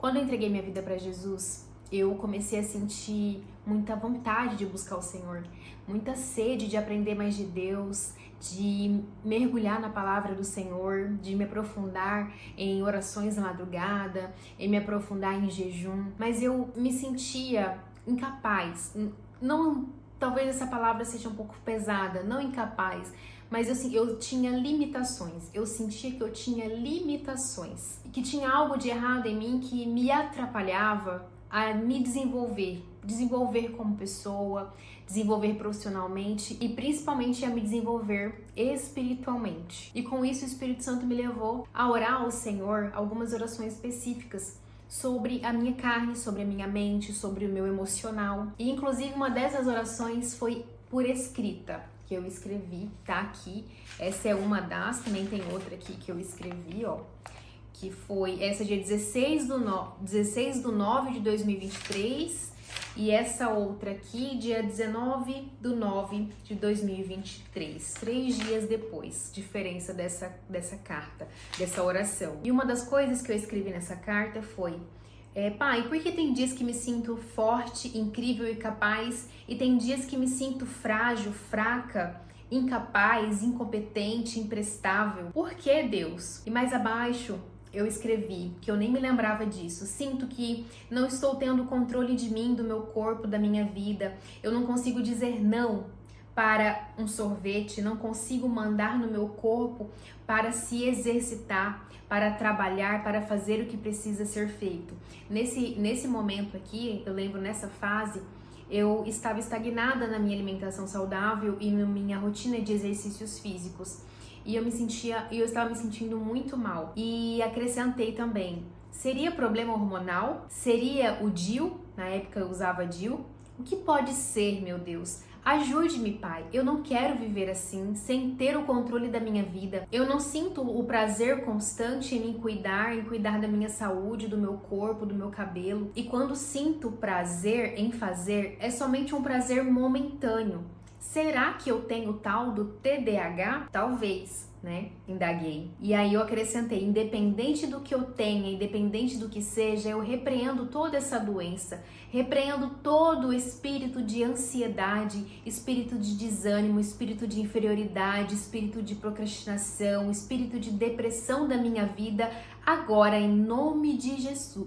Quando eu entreguei minha vida para Jesus, eu comecei a sentir muita vontade de buscar o Senhor, muita sede de aprender mais de Deus, de mergulhar na palavra do Senhor, de me aprofundar em orações na madrugada, em me aprofundar em jejum. Mas eu me sentia incapaz, não, talvez essa palavra seja um pouco pesada, não incapaz, mas eu tinha limitações, eu sentia que eu tinha limitações, que tinha algo de errado em mim que me atrapalhava a me desenvolver como pessoa, desenvolver profissionalmente e principalmente a me desenvolver espiritualmente. E com isso o Espírito Santo me levou a orar ao Senhor algumas orações específicas sobre a minha carne, sobre a minha mente, sobre o meu emocional. E inclusive uma dessas orações foi por escrita, que eu escrevi, tá aqui. Essa é uma das, também tem outra aqui que eu escrevi, ó. Que foi essa dia 16 do 9 de 2023 e essa outra aqui dia 19 do 9 de 2023, 3 dias depois, diferença dessa carta, dessa oração. E uma das coisas que eu escrevi nessa carta foi: Pai, por que tem dias que me sinto forte, incrível e capaz e tem dias que me sinto frágil, fraca, incapaz, incompetente, imprestável? Por que, Deus? E mais abaixo eu escrevi, que eu nem me lembrava disso: sinto que não estou tendo controle de mim, do meu corpo, da minha vida. Eu não consigo dizer não para um sorvete, não consigo mandar no meu corpo para se exercitar, para trabalhar, para fazer o que precisa ser feito. Nesse momento aqui, eu lembro nessa fase, eu estava estagnada na minha alimentação saudável e na minha rotina de exercícios físicos. E eu estava me sentindo muito mal. E acrescentei também: seria problema hormonal? Seria o DIU? Na época eu usava DIU. O que pode ser, meu Deus? Ajude-me, Pai. Eu não quero viver assim, sem ter o controle da minha vida. Eu não sinto o prazer constante em cuidar da minha saúde, do meu corpo, do meu cabelo. E quando sinto prazer em fazer, é somente um prazer momentâneo. Será que eu tenho tal do TDAH? Talvez, né? Indaguei. E aí eu acrescentei: independente do que eu tenha, independente do que seja, eu repreendo toda essa doença, repreendo todo o espírito de ansiedade, espírito de desânimo, espírito de inferioridade, espírito de procrastinação, espírito de depressão da minha vida, agora em nome de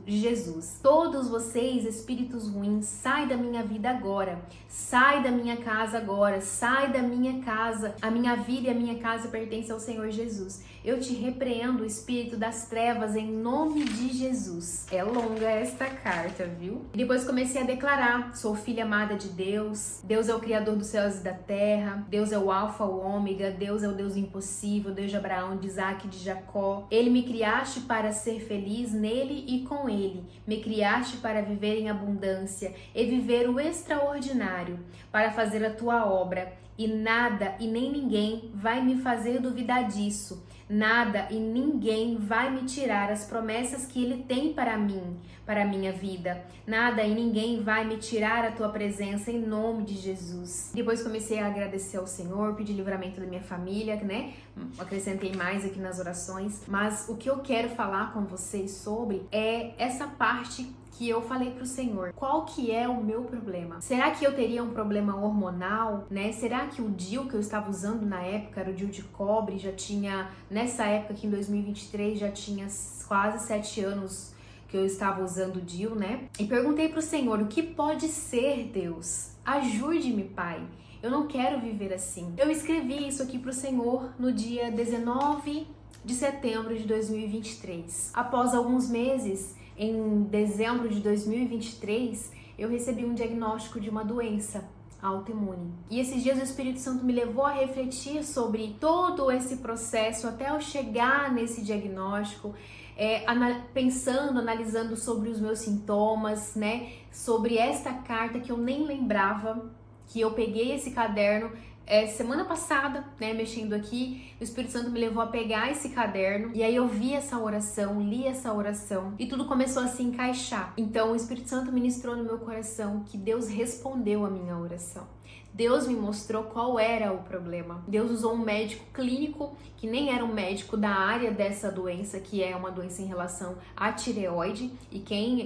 Jesus. Todos vocês, espíritos ruins, sai da minha vida agora, sai da minha casa agora, sai da minha casa. A minha vida e a minha casa pertencem ao Senhor Jesus. Eu te repreendo, o espírito das trevas, em nome de Jesus. É longa esta carta, viu? E depois comecei a declarar: sou filha amada de Deus, Deus é o Criador dos céus e da terra, Deus é o Alfa, o Ômega, Deus é o Deus impossível, Deus de Abraão, de Isaac e de Jacó. Ele me criaste para ser feliz nele e com ele. Me criaste para viver em abundância e viver o extraordinário, para fazer a tua obra. E nada e nem ninguém vai me fazer duvidar disso. Nada e ninguém vai me tirar as promessas que Ele tem para mim, para a minha vida. Nada e ninguém vai me tirar a Tua presença, em nome de Jesus. Depois comecei a agradecer ao Senhor, pedir livramento da minha família, né? Acrescentei mais aqui nas orações. Mas o que eu quero falar com vocês sobre é essa parte que eu falei pro Senhor: qual que é o meu problema? Será que eu teria um problema hormonal, né? Será que o DIU que eu estava usando na época era o DIU de cobre? Já tinha, nessa época aqui em 2023, já tinha quase 7 anos que eu estava usando o DIU, né? E perguntei pro Senhor: o que pode ser, Deus? Ajude-me, Pai. Eu não quero viver assim. Eu escrevi isso aqui pro Senhor no dia 19 de setembro de 2023. Após alguns meses, em dezembro de 2023, eu recebi um diagnóstico de uma doença autoimune. E esses dias o Espírito Santo me levou a refletir sobre todo esse processo até eu chegar nesse diagnóstico, analisando sobre os meus sintomas, né? Sobre esta carta que eu nem lembrava, que eu peguei esse caderno semana passada, né, mexendo aqui, o Espírito Santo me levou a pegar esse caderno e aí eu vi essa oração, li essa oração e tudo começou a se encaixar. Então o Espírito Santo ministrou no meu coração que Deus respondeu a minha oração. Deus me mostrou qual era o problema. Deus usou um médico clínico, que nem era um médico da área dessa doença, que é uma doença em relação à tireoide, e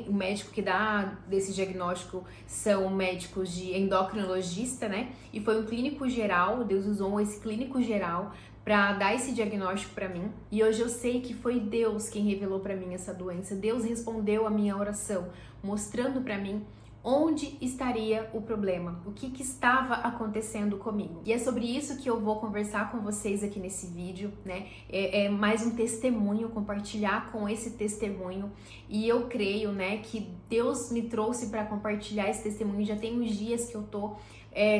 o médico que dá desse diagnóstico são médicos de endocrinologista, né? E foi um clínico geral, Deus usou esse clínico geral para dar esse diagnóstico para mim, e hoje eu sei que foi Deus quem revelou para mim essa doença. Deus respondeu a minha oração, mostrando para mim onde estaria o problema, o que estava acontecendo comigo. E é sobre isso que eu vou conversar com vocês aqui nesse vídeo, né? É mais um testemunho, compartilhar com esse testemunho. E eu creio, né, que Deus me trouxe para compartilhar esse testemunho. Já tem uns dias que eu tô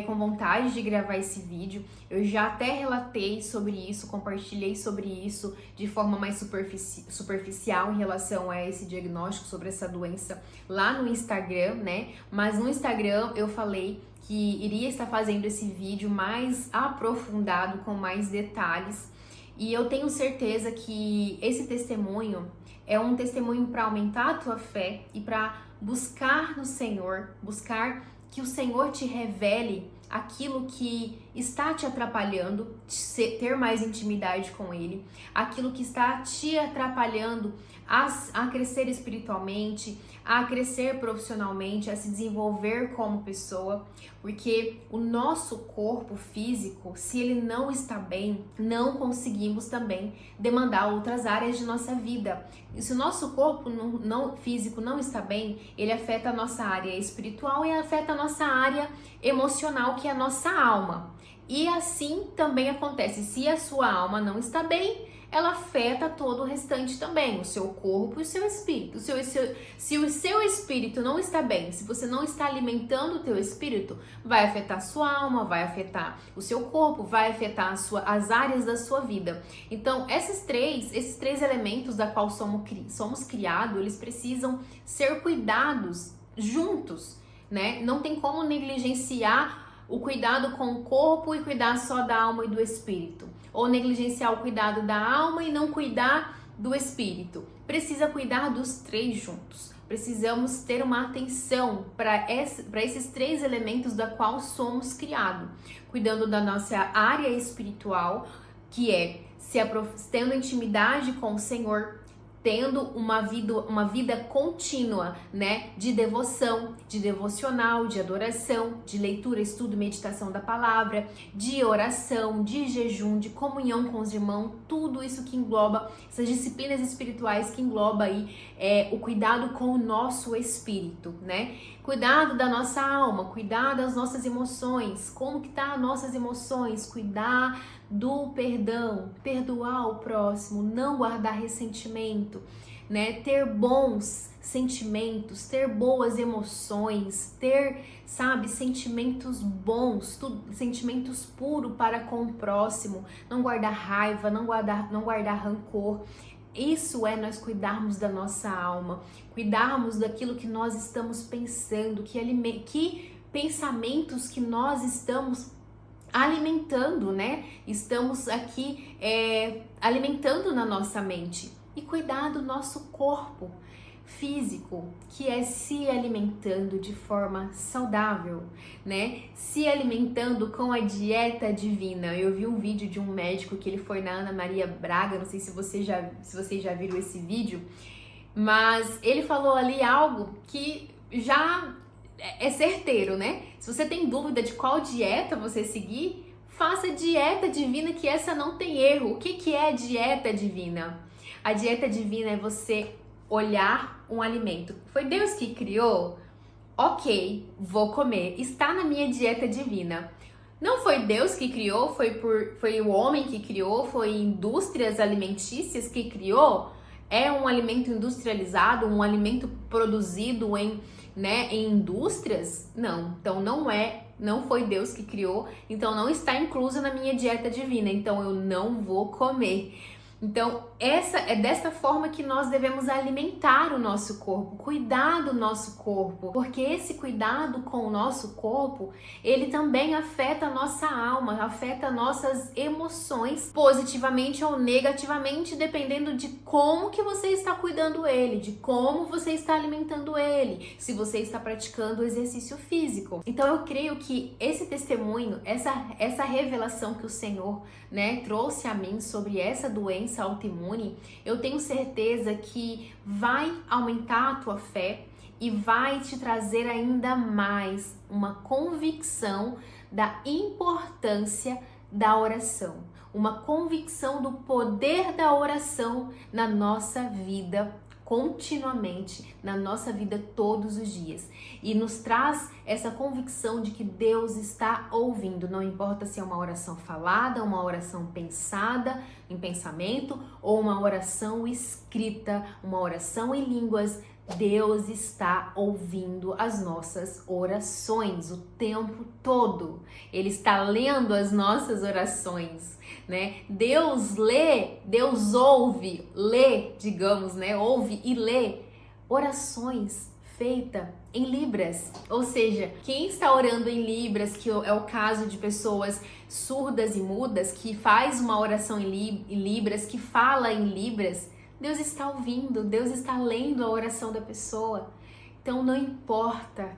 com vontade de gravar esse vídeo. Eu já até relatei sobre isso, compartilhei sobre isso de forma mais superficial em relação a esse diagnóstico, sobre essa doença lá no Instagram, né? Mas no Instagram eu falei que iria estar fazendo esse vídeo mais aprofundado, com mais detalhes. E eu tenho certeza que esse testemunho é um testemunho para aumentar a tua fé e para buscar no Senhor, buscar que o Senhor te revele aquilo que está te atrapalhando, ter mais intimidade com Ele, aquilo que está te atrapalhando a crescer espiritualmente, a crescer profissionalmente, a se desenvolver como pessoa, porque o nosso corpo físico, se ele não está bem, não conseguimos também demandar outras áreas de nossa vida. E se o nosso corpo físico não está bem, ele afeta a nossa área espiritual e afeta a nossa área emocional, que é a nossa alma. E assim também acontece, se a sua alma não está bem, ela afeta todo o restante também, o seu corpo e o seu espírito. Se o seu espírito não está bem, se você não está alimentando o teu espírito, vai afetar a sua alma, vai afetar o seu corpo, vai afetar as áreas da sua vida. Então, esses três elementos da qual somos criados, eles precisam ser cuidados juntos, né? Não tem como negligenciar o cuidado com o corpo e cuidar só da alma e do espírito, ou negligenciar o cuidado da alma e não cuidar do espírito. Precisa cuidar dos três juntos. Precisamos ter uma atenção para esses três elementos da qual somos criados, cuidando da nossa área espiritual, que é tendo intimidade com o Senhor, tendo uma vida contínua, né, de devoção, de devocional, de adoração, de leitura, estudo, meditação da palavra, de oração, de jejum, de comunhão com os irmãos, tudo isso que engloba, essas disciplinas espirituais que engloba aí o cuidado com o nosso espírito, né? Cuidado da nossa alma, cuidar das nossas emoções, como que tá as nossas emoções, cuidar do perdão, perdoar o próximo, não guardar ressentimento, né? Ter bons sentimentos, ter boas emoções, ter, sentimentos bons, sentimentos puros para com o próximo, não guardar raiva, não guardar rancor. Isso é nós cuidarmos da nossa alma, cuidarmos daquilo que nós estamos pensando, que pensamentos que nós estamos alimentando, né? Estamos aqui alimentando na nossa mente. E cuidar do nosso corpo físico, que é se alimentando de forma saudável, né? Se alimentando com a dieta divina. Eu vi um vídeo de um médico que ele foi na Ana Maria Braga, não sei se vocês já viram esse vídeo, mas ele falou ali algo que já é certeiro, né? Se você tem dúvida de qual dieta você seguir, faça dieta divina, que essa não tem erro. O que é dieta divina? A dieta divina é você olhar um alimento. Foi Deus que criou? Ok, vou comer. Está na minha dieta divina. Não foi Deus que criou, foi o homem que criou, foi indústrias alimentícias que criou? É um alimento industrializado, um alimento produzido em indústrias? Não, então não foi Deus que criou, então não está incluso na minha dieta divina, então eu não vou comer. Então, essa é desta forma que nós devemos alimentar o nosso corpo, cuidar do nosso corpo, porque esse cuidado com o nosso corpo, ele também afeta a nossa alma, afeta nossas emoções, positivamente ou negativamente, dependendo de como que você está cuidando ele, de como você está alimentando ele, se você está praticando exercício físico. Então, eu creio que esse testemunho, essa revelação que o Senhor, trouxe a mim sobre essa doença autoimune, eu tenho certeza que vai aumentar a tua fé e vai te trazer ainda mais uma convicção da importância da oração, uma convicção do poder da oração na nossa vida continuamente, na nossa vida todos os dias, e nos traz essa convicção de que Deus está ouvindo, não importa se é uma oração falada, uma oração pensada em pensamento ou uma oração escrita, uma oração em línguas. Deus está ouvindo as nossas orações o tempo todo. Ele está lendo as nossas orações, Deus lê, Deus ouve, ouve e lê orações feitas em Libras. Ou seja, quem está orando em Libras, que é o caso de pessoas surdas e mudas, que faz uma oração em Libras, que fala em Libras, Deus está ouvindo, Deus está lendo a oração da pessoa. Então não importa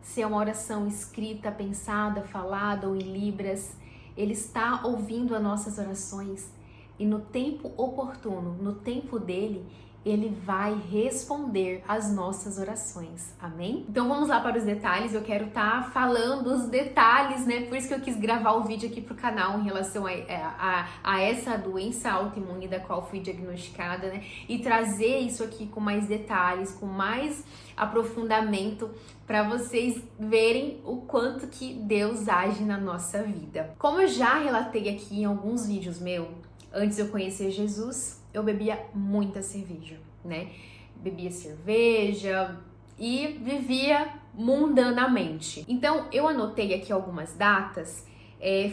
se é uma oração escrita, pensada, falada ou em Libras, Ele está ouvindo as nossas orações e no tempo oportuno, no tempo dele, Ele vai responder às nossas orações, amém? Então vamos lá para os detalhes, eu quero estar falando os detalhes, por isso que eu quis gravar o vídeo aqui pro canal em relação a essa doença autoimune da qual fui diagnosticada, e trazer isso aqui com mais detalhes, com mais aprofundamento, para vocês verem o quanto que Deus age na nossa vida. Como eu já relatei aqui em alguns vídeos meus, antes de eu conhecer Jesus, eu bebia muita cerveja, Bebia cerveja e vivia mundanamente. Então, eu anotei aqui algumas datas,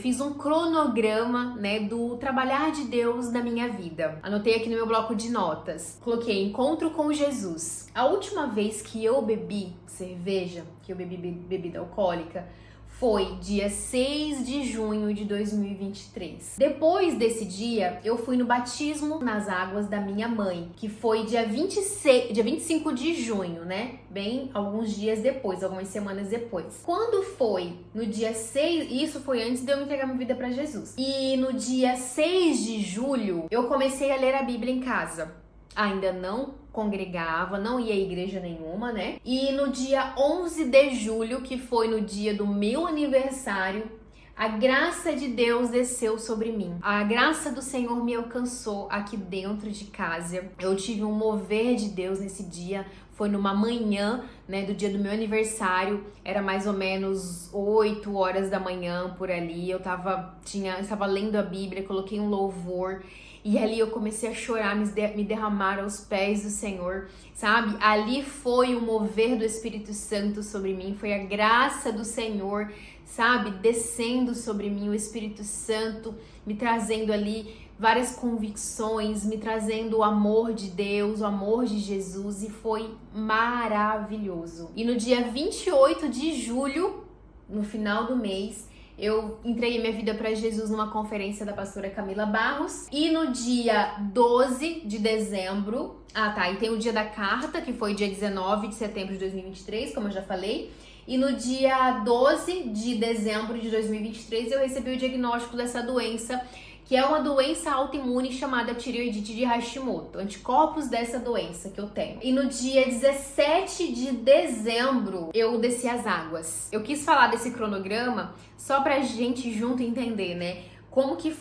fiz um cronograma, do trabalhar de Deus na minha vida. Anotei aqui no meu bloco de notas. Coloquei encontro com Jesus. A última vez que eu bebi cerveja, que eu bebi bebida alcoólica, foi dia 6 de junho de 2023. Depois desse dia, eu fui no batismo nas águas da minha mãe, que foi dia 25 de junho, Bem, alguns dias depois, algumas semanas depois. Quando foi no dia 6, isso foi antes de eu entregar minha vida para Jesus. E no dia 6 de julho, eu comecei a ler a Bíblia em casa. Ainda não congregava, não ia à igreja nenhuma, E no dia 11 de julho, que foi no dia do meu aniversário, a graça de Deus desceu sobre mim. A graça do Senhor me alcançou aqui dentro de casa. Eu tive um mover de Deus nesse dia. Foi numa manhã, do dia do meu aniversário. Era mais ou menos 8 horas da manhã, por ali. Eu estava lendo a Bíblia, coloquei um louvor. E ali eu comecei a chorar, me derramar aos pés do Senhor, sabe? Ali foi o mover do Espírito Santo sobre mim, foi a graça do Senhor, sabe? Descendo sobre mim, o Espírito Santo me trazendo ali várias convicções, me trazendo o amor de Deus, o amor de Jesus, e foi maravilhoso. E no dia 28 de julho, no final do mês, eu entreguei minha vida para Jesus numa conferência da pastora Camila Barros. E no dia 12 de dezembro... e tem o dia da carta, que foi dia 19 de setembro de 2023, como eu já falei. E no dia 12 de dezembro de 2023, eu recebi o diagnóstico dessa doença, que é uma doença autoimune chamada tireoidite de Hashimoto, anticorpos dessa doença que eu tenho. E no dia 17 de dezembro, eu desci as águas. Eu quis falar desse cronograma só pra gente junto entender, como que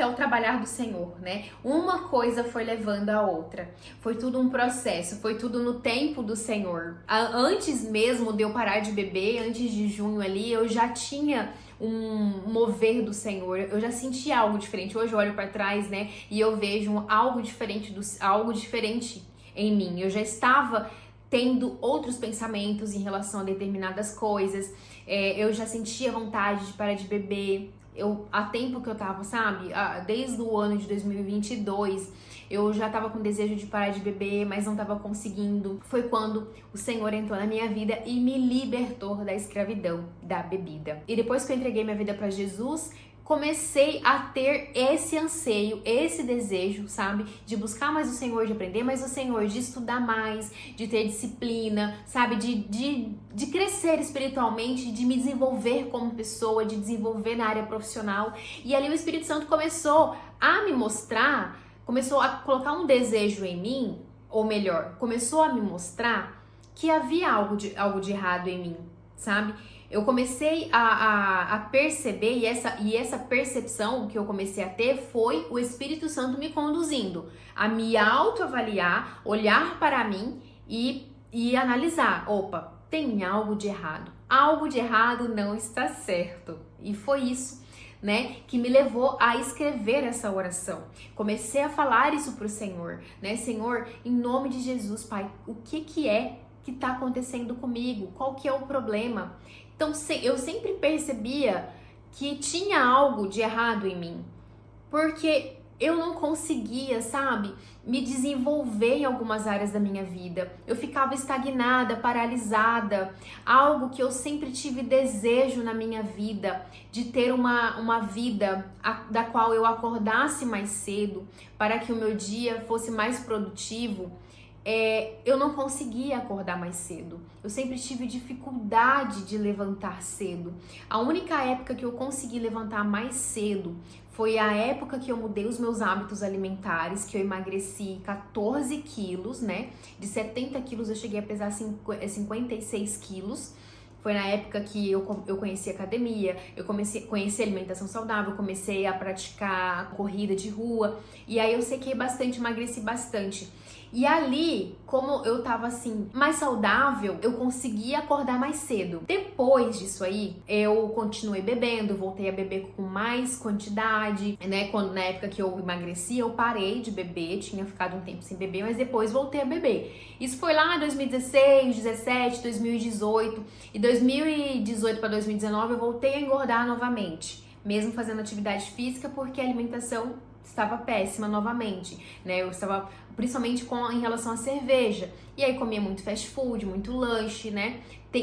é o trabalhar do Senhor, Uma coisa foi levando a outra. Foi tudo um processo, foi tudo no tempo do Senhor. Antes mesmo de eu parar de beber, antes de junho ali, eu já tinha um mover do Senhor, eu já senti algo diferente. Hoje eu olho para trás, e eu vejo algo diferente em mim. Eu já estava tendo outros pensamentos em relação a determinadas coisas. Eu já sentia vontade de parar de beber, há tempo que eu tava, sabe? Desde o ano de 2022, eu já tava com desejo de parar de beber, mas não tava conseguindo. Foi quando o Senhor entrou na minha vida e me libertou da escravidão da bebida. E depois que eu entreguei minha vida para Jesus, comecei a ter esse anseio, esse desejo, sabe? De buscar mais o Senhor, de aprender mais o Senhor, de estudar mais, de ter disciplina, sabe? De crescer espiritualmente, de me desenvolver como pessoa, de desenvolver na área profissional. E ali o Espírito Santo começou a me mostrar, começou a colocar um desejo em mim, ou melhor, começou a me mostrar que havia algo de errado em mim, sabe? Eu comecei a perceber, e essa percepção que eu comecei a ter foi o Espírito Santo me conduzindo a me autoavaliar, olhar para mim e analisar. Opa, tem algo de errado. Algo de errado não está certo. E foi isso, né, que me levou a escrever essa oração. Comecei a falar isso pro Senhor, né? Senhor, em nome de Jesus, Pai, o que é que tá acontecendo comigo? Qual que é o problema? Então, eu sempre percebia que tinha algo de errado em mim, porque eu não conseguia, sabe, me desenvolver em algumas áreas da minha vida. Eu ficava estagnada, paralisada, algo que eu sempre tive desejo na minha vida, de ter uma vida da qual eu acordasse mais cedo, para que o meu dia fosse mais produtivo. Eu não conseguia acordar mais cedo. Eu sempre tive dificuldade de levantar cedo. A única época que eu consegui levantar mais cedo foi a época que eu mudei os meus hábitos alimentares, que eu emagreci 14 quilos, né? De 70 quilos eu cheguei a pesar 56 quilos. Foi na época que eu conheci academia, eu conheci alimentação saudável, comecei a praticar corrida de rua. E aí eu sequei bastante, emagreci bastante. E ali, como eu tava assim, mais saudável, eu conseguia acordar mais cedo. Depois disso aí, eu continuei bebendo, voltei a beber com mais quantidade, né? Na época que eu emagreci, eu parei de beber, tinha ficado um tempo sem beber, mas depois voltei a beber. Isso foi lá em 2016, 2017, 2018. E 2018 para 2019 eu voltei a engordar novamente, mesmo fazendo atividade física, porque a alimentação estava péssima novamente, né? Eu estava principalmente em relação à cerveja. E aí comia muito fast food, muito lanche, né?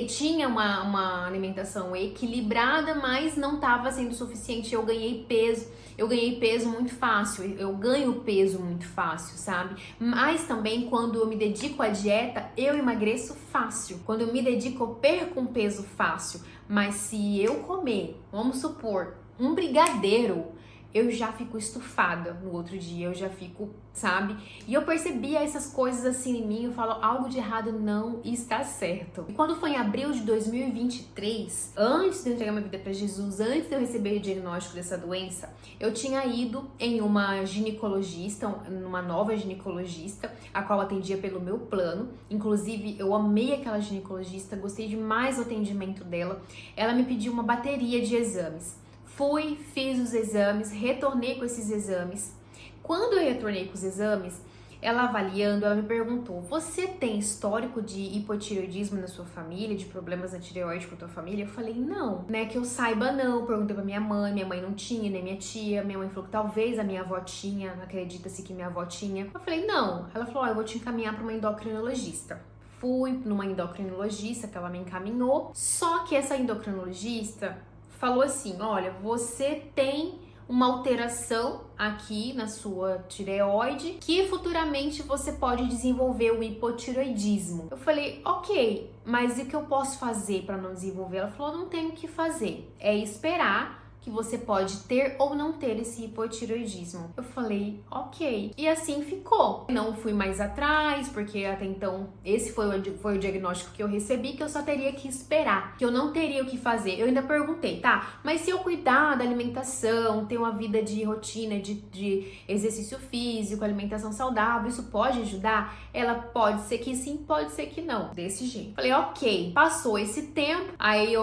Tinha uma alimentação equilibrada, mas não estava sendo suficiente. Eu ganhei peso muito fácil. Eu ganho peso muito fácil, sabe? Mas também quando eu me dedico à dieta, eu emagreço fácil. Quando eu me dedico, eu perco um peso fácil. Mas se eu comer, vamos supor, um brigadeiro, eu já fico estufada no outro dia, eu já fico, sabe? E eu percebia essas coisas assim em mim, eu falo, algo de errado não está certo. E quando foi em abril de 2023, antes de eu entregar minha vida para Jesus, antes de eu receber o diagnóstico dessa doença, eu tinha ido em uma ginecologista, numa nova ginecologista, a qual atendia pelo meu plano. Inclusive, eu amei aquela ginecologista, gostei demais do atendimento dela. Ela me pediu uma bateria de exames. Fui, fiz os exames, retornei com esses exames. Quando eu retornei com os exames, ela avaliando, ela me perguntou: você tem histórico de hipotireoidismo na sua família, de problemas na tireoide com a tua família? Eu falei, não, né, que eu saiba não. Perguntei pra minha mãe não tinha, nem minha tia. Minha mãe falou que talvez a minha avó tinha, acredita-se que minha avó tinha. Eu falei, não. Ela falou, eu vou te encaminhar pra uma endocrinologista. Fui numa endocrinologista que ela me encaminhou, só que essa endocrinologista falou assim, olha, você tem uma alteração aqui na sua tireoide que futuramente você pode desenvolver o hipotireoidismo. Eu falei, ok, mas e o que eu posso fazer para não desenvolver? Ela falou, não tem o que fazer, é esperar que você pode ter ou não ter esse hipotireoidismo. Eu falei, ok. E assim ficou. Não fui mais atrás, porque até então esse foi o diagnóstico que eu recebi, que eu só teria que esperar, que eu não teria o que fazer. Eu ainda perguntei, tá, mas se eu cuidar da alimentação, ter uma vida de rotina, de exercício físico, alimentação saudável, isso pode ajudar? Ela pode ser que sim, pode ser que não. Desse jeito. Falei, ok. Passou esse tempo, aí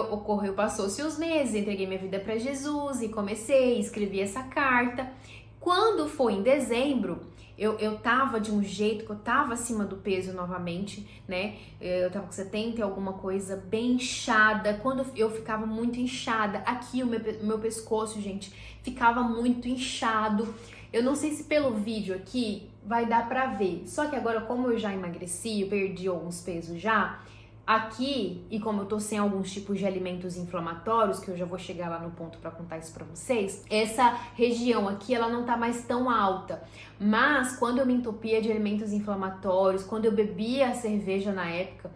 passou-se os meses, entreguei minha vida pra Jesus, e comecei, escrevi essa carta. Quando foi em dezembro, eu tava de um jeito que eu tava acima do peso novamente, né? Eu tava com 70 e alguma coisa, bem inchada. Quando eu ficava muito inchada, aqui o meu pescoço, gente, ficava muito inchado. Eu não sei se pelo vídeo aqui vai dar pra ver. Só que agora, como eu já emagreci, eu perdi alguns pesos já, aqui, e como eu tô sem alguns tipos de alimentos inflamatórios, que eu já vou chegar lá no ponto pra contar isso pra vocês, essa região aqui, ela não tá mais tão alta. Mas, quando eu me entupia de alimentos inflamatórios, quando eu bebia a cerveja na época,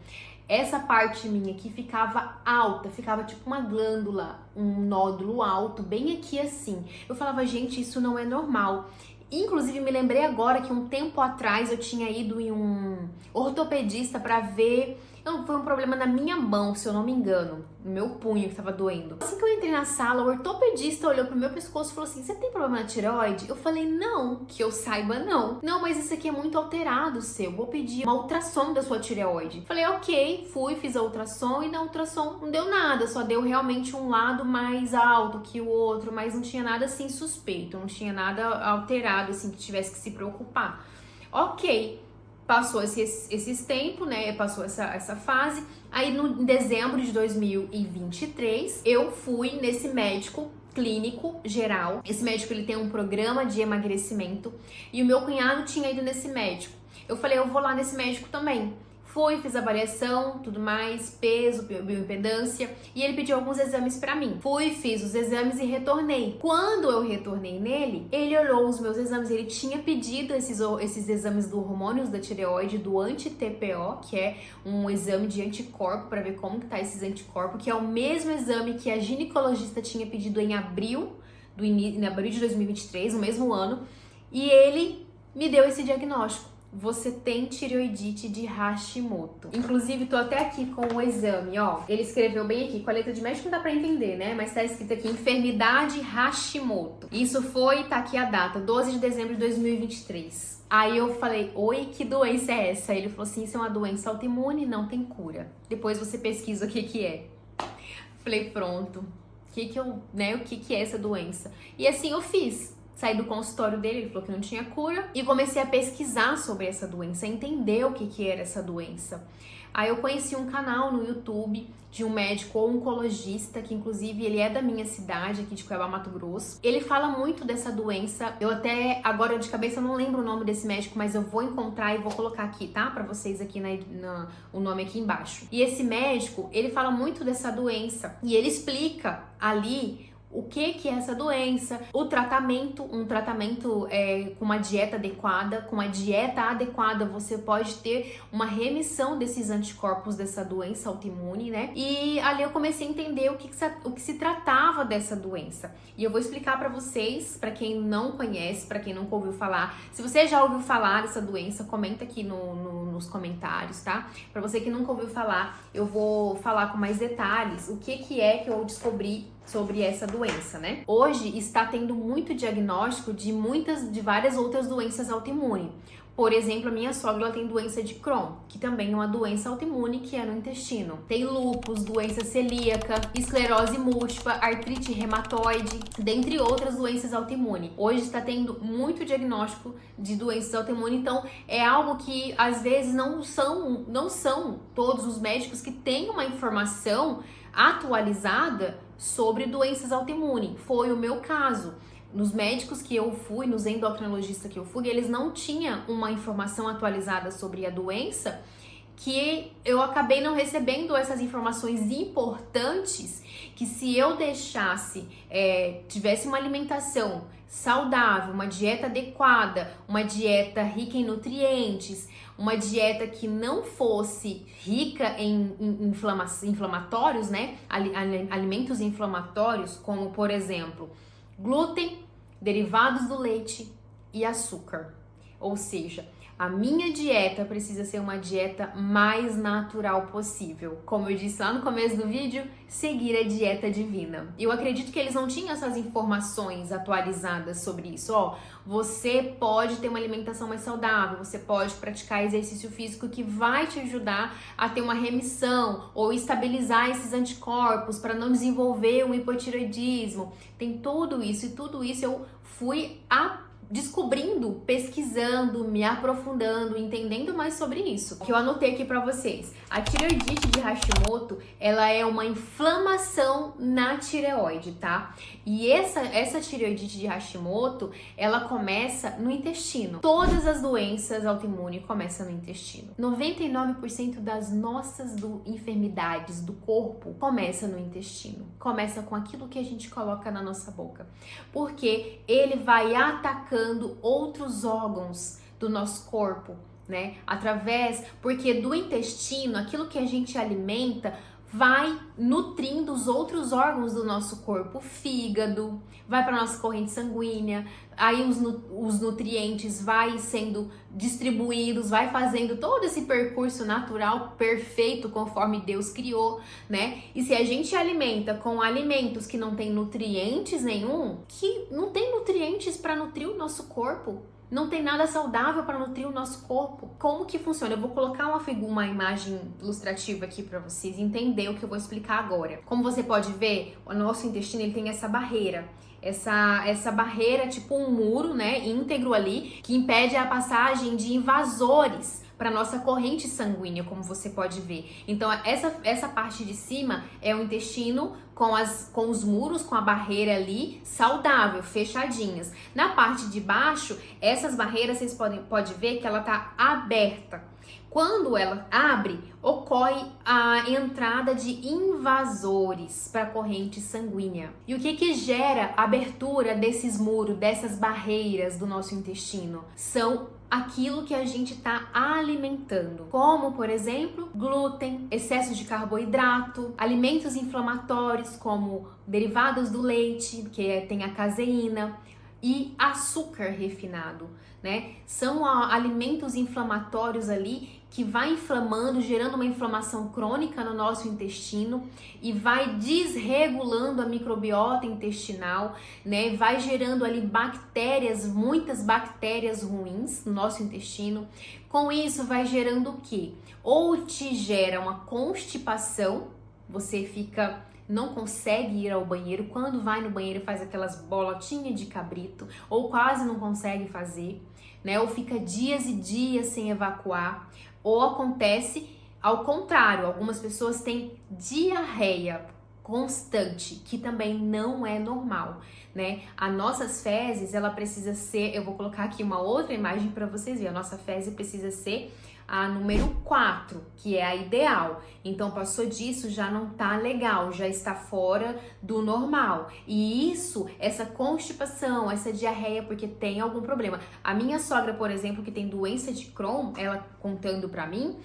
essa parte minha aqui ficava alta, ficava tipo uma glândula, um nódulo alto, bem aqui assim. Eu falava, gente, isso não é normal. Inclusive, me lembrei agora que um tempo atrás eu tinha ido em um ortopedista pra ver. Não, foi um problema na minha mão, se eu não me engano, no meu punho que tava doendo. Assim que eu entrei na sala, o ortopedista olhou pro meu pescoço e falou assim: você tem problema na tireoide? Eu falei, não, que eu saiba não. Não, mas isso aqui é muito alterado seu, vou pedir uma ultrassom da sua tireoide. Falei, ok, fui, fiz a ultrassom e na ultrassom não deu nada, só deu realmente um lado mais alto que o outro, mas não tinha nada assim suspeito, não tinha nada alterado assim que tivesse que se preocupar. Ok. Passou esses tempos, né? Passou essa fase. Aí, em dezembro de 2023, eu fui nesse médico clínico geral. Esse médico, ele tem um programa de emagrecimento. E o meu cunhado tinha ido nesse médico. Eu falei, eu vou lá nesse médico também. Fui, fiz avaliação, tudo mais, peso, bioimpedância, e ele pediu alguns exames pra mim. Fui, fiz os exames e retornei. Quando eu retornei nele, ele olhou os meus exames, ele tinha pedido esses exames do hormônios da tireoide, do anti-TPO, que é um exame de anticorpo para ver como que tá esses anticorpos, que é o mesmo exame que a ginecologista tinha pedido em abril de 2023, no mesmo ano, e ele me deu esse diagnóstico. Você tem tireoidite de Hashimoto. Inclusive, tô até aqui com o exame, ó. Ele escreveu bem aqui, com a letra de médico não dá pra entender, né? Mas tá escrito aqui, enfermidade Hashimoto. Isso foi, tá aqui a data, 12 de dezembro de 2023. Aí eu falei, oi, que doença é essa? Ele falou assim, isso é uma doença autoimune, não tem cura. Depois você pesquisa o que que é. Falei, pronto. O que é essa doença? E assim eu fiz. Saí do consultório dele, ele falou que não tinha cura, e comecei a pesquisar sobre essa doença, a entender o que era essa doença. Aí eu conheci um canal no YouTube de um médico oncologista, que inclusive ele é da minha cidade, aqui de Cuiabá, Mato Grosso. Ele fala muito dessa doença, eu até, agora de cabeça, não lembro o nome desse médico, mas eu vou encontrar e vou colocar aqui, tá? Pra vocês aqui, o nome aqui embaixo. E esse médico, ele fala muito dessa doença, e ele explica ali o que é essa doença, o tratamento, um tratamento com uma dieta adequada. Com uma dieta adequada você pode ter uma remissão desses anticorpos dessa doença autoimune, né? E ali eu comecei a entender o que se tratava dessa doença. E eu vou explicar pra vocês, pra quem não conhece, pra quem nunca ouviu falar. Se você já ouviu falar dessa doença, comenta aqui nos comentários, tá? Pra você que nunca ouviu falar, eu vou falar com mais detalhes o que é que eu descobri sobre essa doença, né? Hoje está tendo muito diagnóstico de várias outras doenças autoimunes. Por exemplo, a minha sogra ela tem doença de Crohn, que também é uma doença autoimune que é no intestino. Tem lúpus, doença celíaca, esclerose múltipla, artrite reumatoide, dentre outras doenças autoimunes. Hoje está tendo muito diagnóstico de doenças autoimunes, então é algo que às vezes não são todos os médicos que têm uma informação atualizada sobre doenças autoimunes. Foi o meu caso. Nos médicos que eu fui, nos endocrinologistas que eu fui, eles não tinham uma informação atualizada sobre a doença, que eu acabei não recebendo essas informações importantes, que se eu deixasse, tivesse uma alimentação saudável, uma dieta adequada, uma dieta rica em nutrientes, uma dieta que não fosse rica em inflamatórios, né? Alimentos inflamatórios, como por exemplo, glúten, derivados do leite e açúcar. Ou seja, a minha dieta precisa ser uma dieta mais natural possível. Como eu disse lá no começo do vídeo, seguir a dieta divina. Eu acredito que eles não tinham essas informações atualizadas sobre isso. Ó, você pode ter uma alimentação mais saudável, você pode praticar exercício físico que vai te ajudar a ter uma remissão ou estabilizar esses anticorpos para não desenvolver um hipotireoidismo. Tem tudo isso, e tudo isso eu fui descobrindo, pesquisando, me aprofundando, entendendo mais sobre isso. O que eu anotei aqui para vocês. A tireoidite de Hashimoto, ela é uma inflamação na tireoide, tá? E essa tireoidite de Hashimoto, ela começa no intestino. Todas as doenças autoimunes começam no intestino. 99% das nossas enfermidades do corpo começa no intestino. Começa com aquilo que a gente coloca na nossa boca. Porque ele vai atacando outros órgãos do nosso corpo, né? Porque do intestino, aquilo que a gente alimenta vai nutrindo os outros órgãos do nosso corpo, o fígado, vai para nossa corrente sanguínea, aí os nutrientes vai sendo distribuídos, vai fazendo todo esse percurso natural perfeito conforme Deus criou, né? E se a gente alimenta com alimentos que não tem nutrientes nenhum, que não tem nutrientes para nutrir o nosso corpo, não tem nada saudável para nutrir o nosso corpo. Como que funciona? Eu vou colocar uma imagem ilustrativa aqui para vocês entenderem o que eu vou explicar agora. Como você pode ver, o nosso intestino ele tem essa barreira. Essa barreira, tipo um muro, né, íntegro ali, que impede a passagem de invasores para nossa corrente sanguínea, como você pode ver. Então, essa parte de cima é o intestino com os muros, com a barreira ali saudável, fechadinhas. Na parte de baixo, essas barreiras, vocês podem ver que ela tá aberta. Quando ela abre, ocorre a entrada de invasores para a corrente sanguínea. E o que gera a abertura desses muros, dessas barreiras do nosso intestino? São aquilo que a gente está alimentando, como, por exemplo, glúten, excesso de carboidrato, alimentos inflamatórios como derivados do leite, que tem a caseína, e açúcar refinado, né? São alimentos inflamatórios ali que vai inflamando, gerando uma inflamação crônica no nosso intestino e vai desregulando a microbiota intestinal, né? Vai gerando ali bactérias, muitas bactérias ruins no nosso intestino. Com isso vai gerando o quê? Ou te gera uma constipação, você não consegue ir ao banheiro, quando vai no banheiro faz aquelas bolotinhas de cabrito, ou quase não consegue fazer, né? Ou fica dias e dias sem evacuar, ou acontece ao contrário, algumas pessoas têm diarreia constante, que também não é normal, né? As nossas fezes, ela precisa ser, eu vou colocar aqui uma outra imagem para vocês verem, a nossa fezes precisa ser a número 4, que é a ideal. Então, passou disso, já não tá legal, já está fora do normal. E isso, essa constipação, essa diarreia, porque tem algum problema. A minha sogra, por exemplo, que tem doença de Crohn, ela contando pra mim,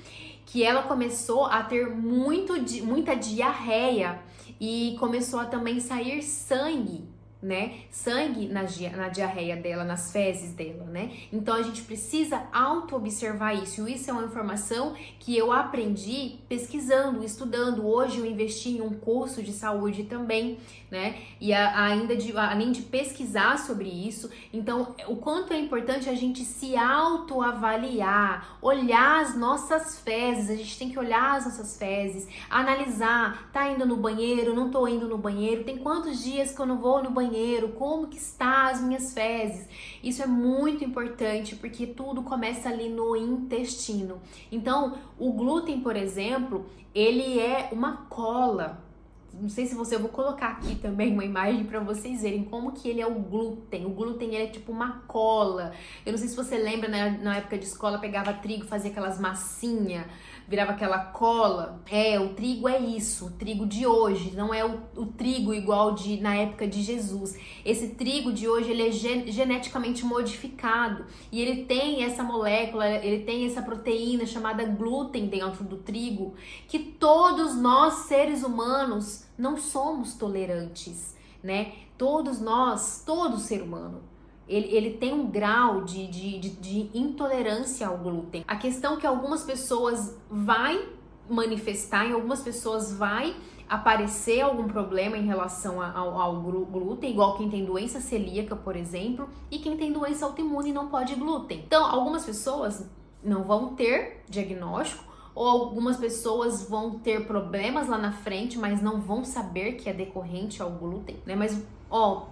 que ela começou a ter muita diarreia e começou a também sair sangue, né? Sangue na diarreia dela, nas fezes dela, né? Então a gente precisa auto-observar isso. E isso é uma informação que eu aprendi pesquisando, estudando. Hoje eu investi em um curso de saúde também, né? E além de pesquisar sobre isso, então o quanto é importante a gente se auto-avaliar, olhar as nossas fezes, a gente tem que olhar as nossas fezes, analisar, tá indo no banheiro, não tô indo no banheiro, tem quantos dias que eu não vou no banheiro, como que está as minhas fezes. Isso é muito importante porque tudo começa ali no intestino. Então, o glúten, por exemplo, ele é uma cola. Não sei se eu vou colocar aqui também uma imagem para vocês verem como que ele é o glúten. O glúten ele é tipo uma cola. Eu não sei se você lembra, né, na época de escola, pegava trigo, fazia aquelas massinhas, virava aquela cola. O trigo é isso, o trigo de hoje, não é o trigo igual na época de Jesus. Esse trigo de hoje, ele é geneticamente modificado e ele tem essa molécula, ele tem essa proteína chamada glúten dentro do trigo, que todos nós, seres humanos, não somos tolerantes, né? Todos nós, todo ser humano, ele tem um grau de intolerância ao glúten. A questão é que algumas pessoas vai manifestar, em algumas pessoas vai aparecer algum problema em relação ao glúten, igual quem tem doença celíaca, por exemplo, e quem tem doença autoimune não pode glúten. Então, algumas pessoas não vão ter diagnóstico, ou algumas pessoas vão ter problemas lá na frente, mas não vão saber que é decorrente ao glúten, né? Mas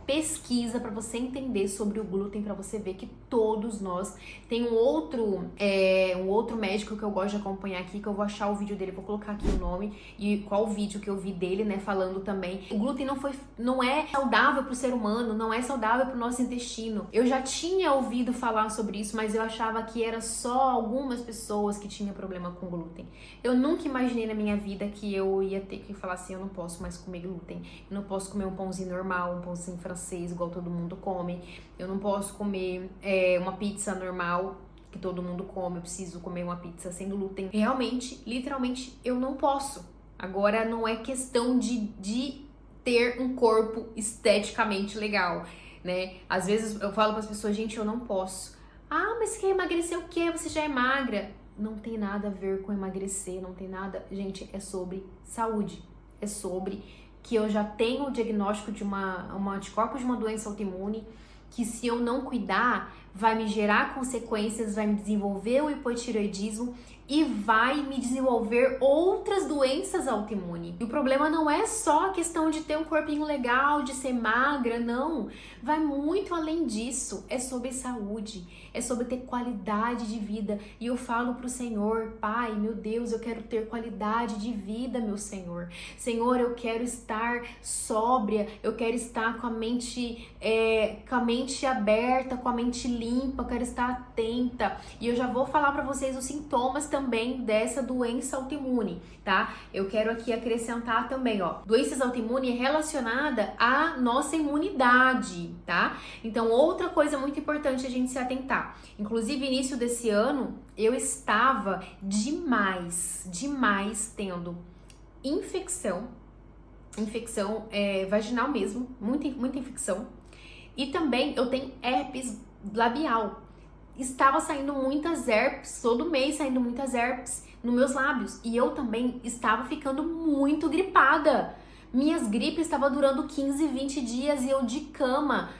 Pesquisa para você entender sobre o glúten, para você ver que todos nós. Tem um outro médico que eu gosto de acompanhar aqui, que eu vou achar o vídeo dele, vou colocar aqui o nome e qual vídeo que eu vi dele, né, falando também. O glúten não é saudável para o ser humano, não é saudável para o nosso intestino. Eu já tinha ouvido falar sobre isso, mas eu achava que era só algumas pessoas que tinham problema com glúten. Eu nunca imaginei na minha vida que eu ia ter que falar assim, eu não posso mais comer glúten, eu não posso comer um pãozinho normal, um pãozinho francês igual todo mundo come, eu não posso comer uma pizza normal que todo mundo come, eu preciso comer uma pizza sem glúten. Realmente, literalmente, eu não posso. Agora, não é questão de ter um corpo esteticamente legal, né? Às vezes eu falo para as pessoas, gente, eu não posso. Ah, mas você quer emagrecer o quê? Você já é magra. Não tem nada a ver com emagrecer, não tem nada... Gente, é sobre saúde. É sobre que eu já tenho o diagnóstico de um anticorpo de uma doença autoimune, que se eu não cuidar, vai me gerar consequências, vai me desenvolver o hipotireoidismo e vai me desenvolver outras doenças autoimunes. E o problema não é só a questão de ter um corpinho legal, de ser magra, não. Vai muito além disso. É sobre saúde, é sobre ter qualidade de vida. E eu falo pro Senhor, Pai, meu Deus, eu quero ter qualidade de vida, meu Senhor. Senhor, eu quero estar sóbria, eu quero estar com a mente aberta, com a mente limpa, eu quero estar atenta. E eu já vou falar para vocês os sintomas também dessa doença autoimune, tá? Eu quero aqui acrescentar também, doenças autoimunes relacionada à nossa imunidade, tá? Então, outra coisa muito importante a gente se atentar. Inclusive, início desse ano, eu estava demais tendo infecção vaginal mesmo, muita infecção. E também eu tenho herpes labial. Estava saindo muitas herpes, todo mês saindo muitas herpes nos meus lábios. E eu também estava ficando muito gripada. Minhas gripes estavam durando 15, 20 dias e eu de cama,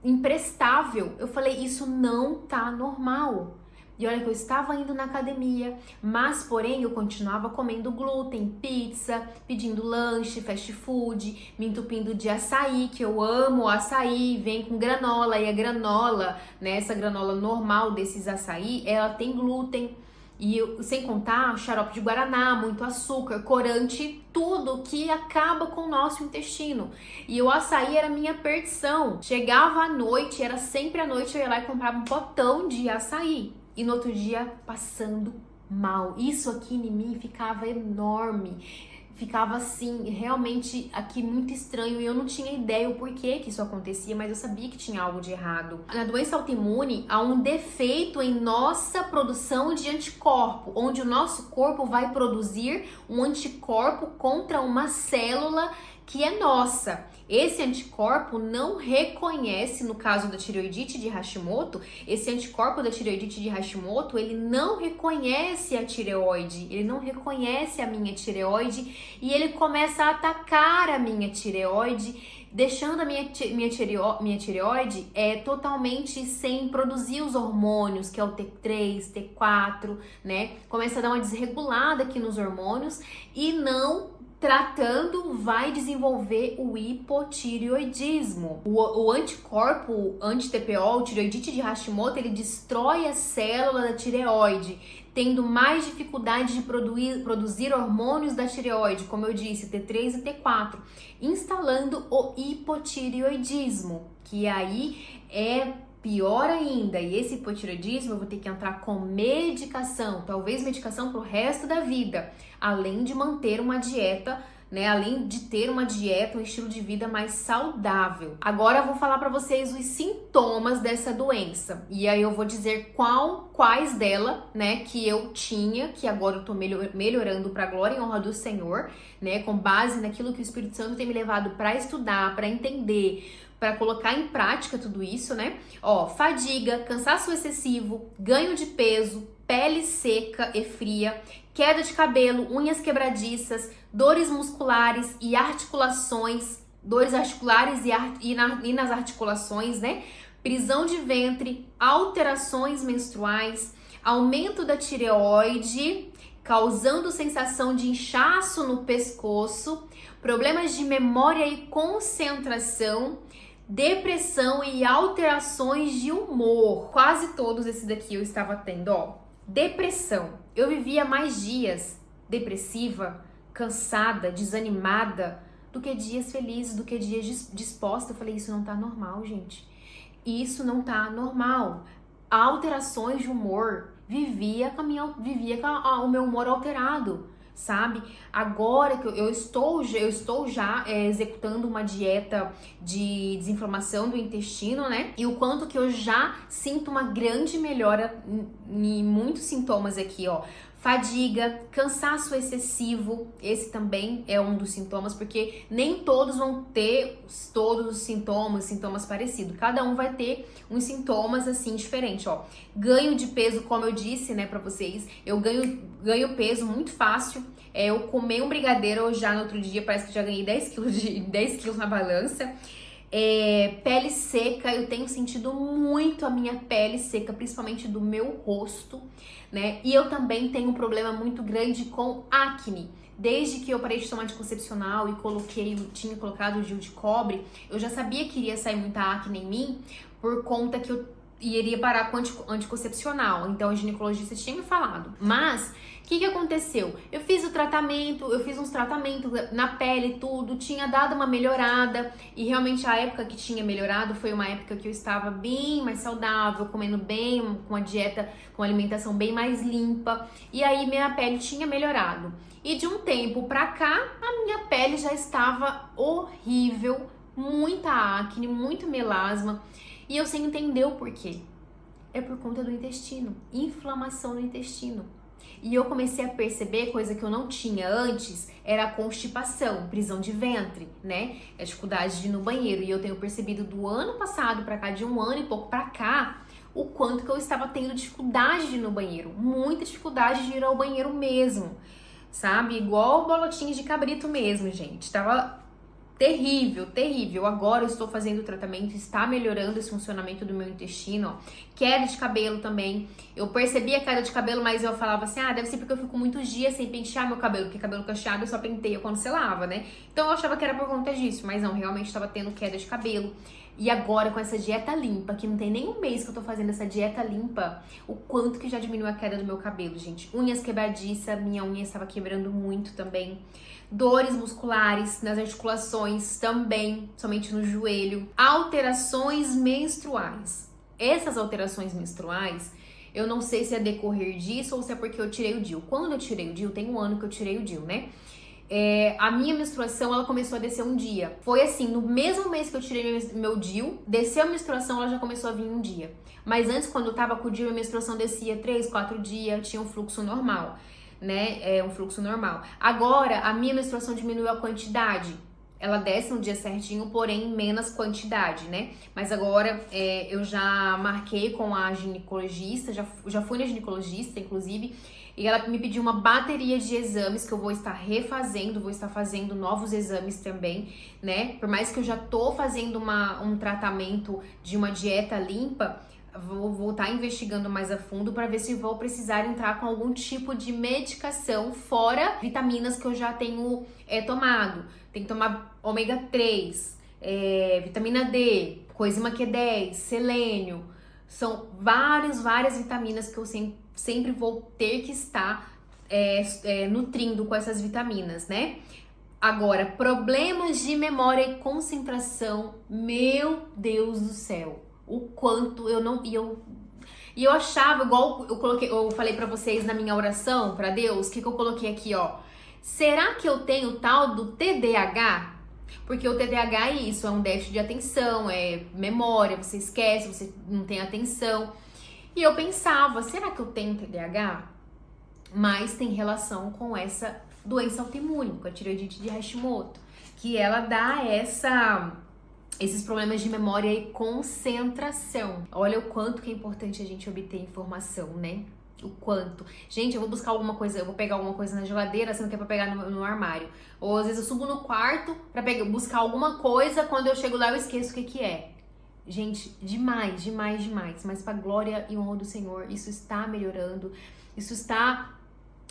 imprestável. Eu falei, isso não tá normal. E olha que eu estava indo na academia, mas porém eu continuava comendo glúten, pizza, pedindo lanche, fast food, me entupindo de açaí, que eu amo açaí, vem com granola, e a granola, né, essa granola normal desses açaí, ela tem glúten. E sem contar xarope de guaraná, muito açúcar, corante, tudo que acaba com o nosso intestino. E o açaí era minha perdição. Chegava à noite, era sempre à noite, eu ia lá e comprava um potão de açaí. E no outro dia, passando mal. Isso aqui em mim ficava enorme. Ficava assim, realmente aqui muito estranho. E eu não tinha ideia o porquê que isso acontecia, mas eu sabia que tinha algo de errado. Na doença autoimune, há um defeito em nossa produção de anticorpo, onde o nosso corpo vai produzir um anticorpo contra uma célula que é nossa. Esse anticorpo não reconhece, no caso da tireoidite de Hashimoto, esse anticorpo da tireoidite de Hashimoto, ele não reconhece a tireoide, ele não reconhece a minha tireoide e ele começa a atacar a minha tireoide, deixando a minha tireoide totalmente sem produzir os hormônios, que é o T3, T4, né? Começa a dar uma desregulada aqui nos hormônios e não tratando, vai desenvolver o hipotireoidismo. O anticorpo anti-TPO, tireoidite de Hashimoto, ele destrói a célula da tireoide, tendo mais dificuldade de produzir hormônios da tireoide, como eu disse, T3 e T4, instalando o hipotireoidismo, que aí é pior ainda. E esse hipotireoidismo eu vou ter que entrar com medicação, talvez medicação pro resto da vida, além de manter uma dieta, né? Além de ter uma dieta, um estilo de vida mais saudável. Agora eu vou falar para vocês os sintomas dessa doença. E aí eu vou dizer quais dela, né, que eu tinha, que agora eu tô melhorando para glória e honra do Senhor, né, com base naquilo que o Espírito Santo tem me levado para estudar, para entender, para colocar em prática tudo isso, né? Fadiga, cansaço excessivo, ganho de peso, pele seca e fria, queda de cabelo, unhas quebradiças, dores musculares e articulações, dores articulares e nas articulações, né? Prisão de ventre, alterações menstruais, aumento da tireoide, causando sensação de inchaço no pescoço, problemas de memória e concentração, depressão e alterações de humor. Quase todos esses daqui eu estava tendo, ó. Depressão. Eu vivia mais dias depressiva, cansada, desanimada, do que dias felizes, do que dias disposta. Eu falei, isso não tá normal, gente. Isso não tá normal. Alterações de humor. Vivia com o meu humor alterado, sabe? Agora que eu estou já executando uma dieta de desinflamação do intestino, né? E o quanto que eu já sinto uma grande melhora em muitos sintomas aqui, ó. Fadiga, cansaço excessivo, esse também é um dos sintomas, porque nem todos vão ter todos os sintomas parecidos. Cada um vai ter uns sintomas assim diferentes, ó. Ganho de peso, como eu disse, né, pra vocês, eu ganho peso muito fácil. Eu comer um brigadeiro, eu já no outro dia parece que já ganhei 10 quilos na balança. Pele seca, eu tenho sentido muito a minha pele seca, principalmente do meu rosto, né? E eu também tenho um problema muito grande com acne. Desde que eu parei de tomar anticoncepcional e tinha colocado o DIU de cobre, eu já sabia que iria sair muita acne em mim por conta que eu iria parar com anticoncepcional. Então a ginecologista tinha me falado. Mas o que aconteceu? Eu fiz uns tratamentos na pele e tudo, tinha dado uma melhorada, e realmente a época que tinha melhorado foi uma época que eu estava bem mais saudável, comendo bem, com uma dieta, com uma alimentação bem mais limpa, e aí minha pele tinha melhorado. E de um tempo pra cá, a minha pele já estava horrível, muita acne, muito melasma, e eu sem entender o porquê. É por conta do intestino, inflamação no intestino. E eu comecei a perceber, coisa que eu não tinha antes, era a constipação, prisão de ventre, né? A dificuldade de ir no banheiro. E eu tenho percebido do ano passado pra cá, de um ano e pouco pra cá, o quanto que eu estava tendo dificuldade de ir no banheiro. Muita dificuldade de ir ao banheiro mesmo, sabe? Igual bolotinhas de cabrito mesmo, gente. Tava terrível, terrível. Agora eu estou fazendo o tratamento, está melhorando esse funcionamento do meu intestino, ó. Queda de cabelo também. Eu percebi a queda de cabelo, mas eu falava assim, deve ser porque eu fico muitos dias sem pentear meu cabelo, porque cabelo cacheado eu só penteio quando você lava, né? Então eu achava que era por conta disso, mas não, realmente estava tendo queda de cabelo. E agora com essa dieta limpa, que não tem nem um mês que eu tô fazendo essa dieta limpa, o quanto que já diminuiu a queda do meu cabelo, gente. Unhas quebradiças, minha unha estava quebrando muito também. Dores musculares nas articulações também, somente no joelho. Alterações menstruais. Essas alterações menstruais, eu não sei se é decorrer disso ou se é porque eu tirei o DIU. Quando eu tirei o DIU, tem um ano que eu tirei o DIU, né? A minha menstruação, ela começou a descer um dia. Foi assim, no mesmo mês que eu tirei meu DIU, desceu a menstruação, ela já começou a vir um dia. Mas antes, quando eu tava com o DIU, a menstruação descia 3, 4 dias, tinha um fluxo normal, né? Um fluxo normal. Agora, a minha menstruação diminuiu a quantidade. Ela desce no dia certinho, porém em menos quantidade, né? Mas agora eu já marquei com a ginecologista, já fui na ginecologista, inclusive, e ela me pediu uma bateria de exames que eu vou estar refazendo, vou estar fazendo novos exames também, né? Por mais que eu já tô fazendo um tratamento de uma dieta limpa, vou estar investigando mais a fundo para ver se vou precisar entrar com algum tipo de medicação, fora vitaminas que eu já tenho tomado. Tem que tomar ômega 3, vitamina D, coenzima Q10, selênio. São várias vitaminas que eu sempre vou ter que estar nutrindo com essas vitaminas, né? Agora, problemas de memória e concentração, meu Deus do céu. O quanto eu não... E eu achava, igual eu falei pra vocês na minha oração pra Deus, o que eu coloquei aqui, ó. Será que eu tenho o tal do TDAH? Porque o TDAH é isso, é um déficit de atenção, é memória, você esquece, você não tem atenção. E eu pensava, será que eu tenho TDAH? Mas tem relação com essa doença autoimune, com a tireoidite de Hashimoto, que ela dá esses problemas de memória e concentração. Olha o quanto que é importante a gente obter informação, né? O quanto. Gente, eu vou buscar alguma coisa, eu vou pegar alguma coisa na geladeira, sendo que é pra pegar no armário. Ou às vezes eu subo no quarto pra buscar alguma coisa, quando eu chego lá eu esqueço o que é. Gente, demais. Mas pra glória e honra do Senhor, isso está melhorando, isso está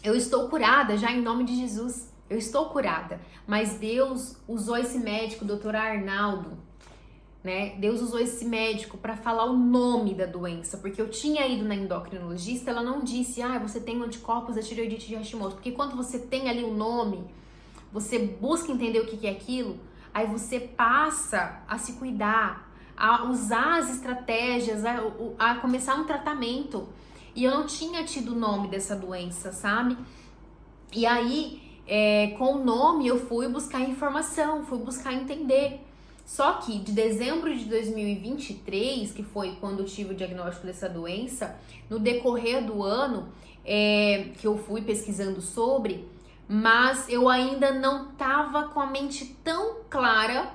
Eu estou curada já em nome de Jesus. Eu estou curada. Mas Deus usou esse médico, o Dr. Arnaldo, né? Deus usou esse médico para falar o nome da doença, porque eu tinha ido na endocrinologista, ela não disse, você tem anticorpos da tireoidite de Hashimoto, porque quando você tem ali o nome, você busca entender o que é aquilo, aí você passa a se cuidar, a usar as estratégias, a começar um tratamento. E eu não tinha tido o nome dessa doença, sabe? E aí, com o nome, eu fui buscar informação, fui buscar entender. Só que de dezembro de 2023, que foi quando eu tive o diagnóstico dessa doença, no decorrer do ano, que eu fui pesquisando sobre, mas eu ainda não estava com a mente tão clara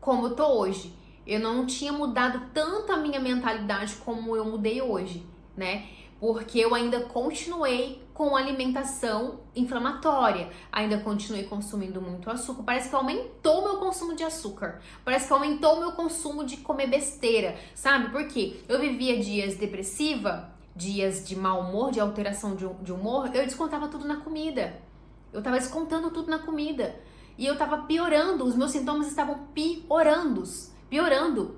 como eu tô hoje. Eu não tinha mudado tanto a minha mentalidade como eu mudei hoje, né? Porque eu ainda continuei com alimentação inflamatória, ainda continuei consumindo muito açúcar, parece que aumentou o meu consumo de açúcar, parece que aumentou o meu consumo de comer besteira, sabe? Porque eu vivia dias depressiva, dias de mau humor, de alteração de humor, eu descontava tudo na comida, eu tava descontando tudo na comida, e eu tava piorando, os meus sintomas estavam piorando,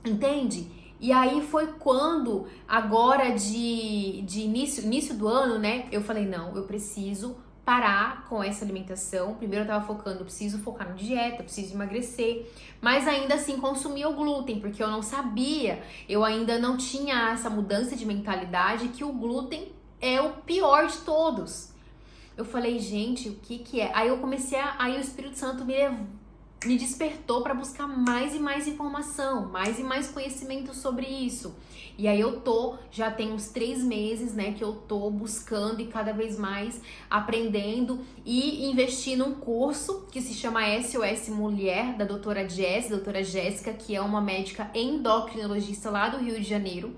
entende? E aí foi quando, agora de início do ano, né, eu falei, não, eu preciso parar com essa alimentação. Primeiro eu tava focando, eu preciso focar na dieta, preciso emagrecer, mas ainda assim consumia o glúten, porque eu não sabia, eu ainda não tinha essa mudança de mentalidade que o glúten é o pior de todos. Eu falei, gente, o que é? Aí eu comecei aí o Espírito Santo me despertou para buscar mais e mais informação, mais e mais conhecimento sobre isso. E aí já tem uns 3 meses, né, que eu tô buscando e cada vez mais aprendendo e investindo num curso que se chama SOS Mulher, da doutora Jéssica, que é uma médica endocrinologista lá do Rio de Janeiro.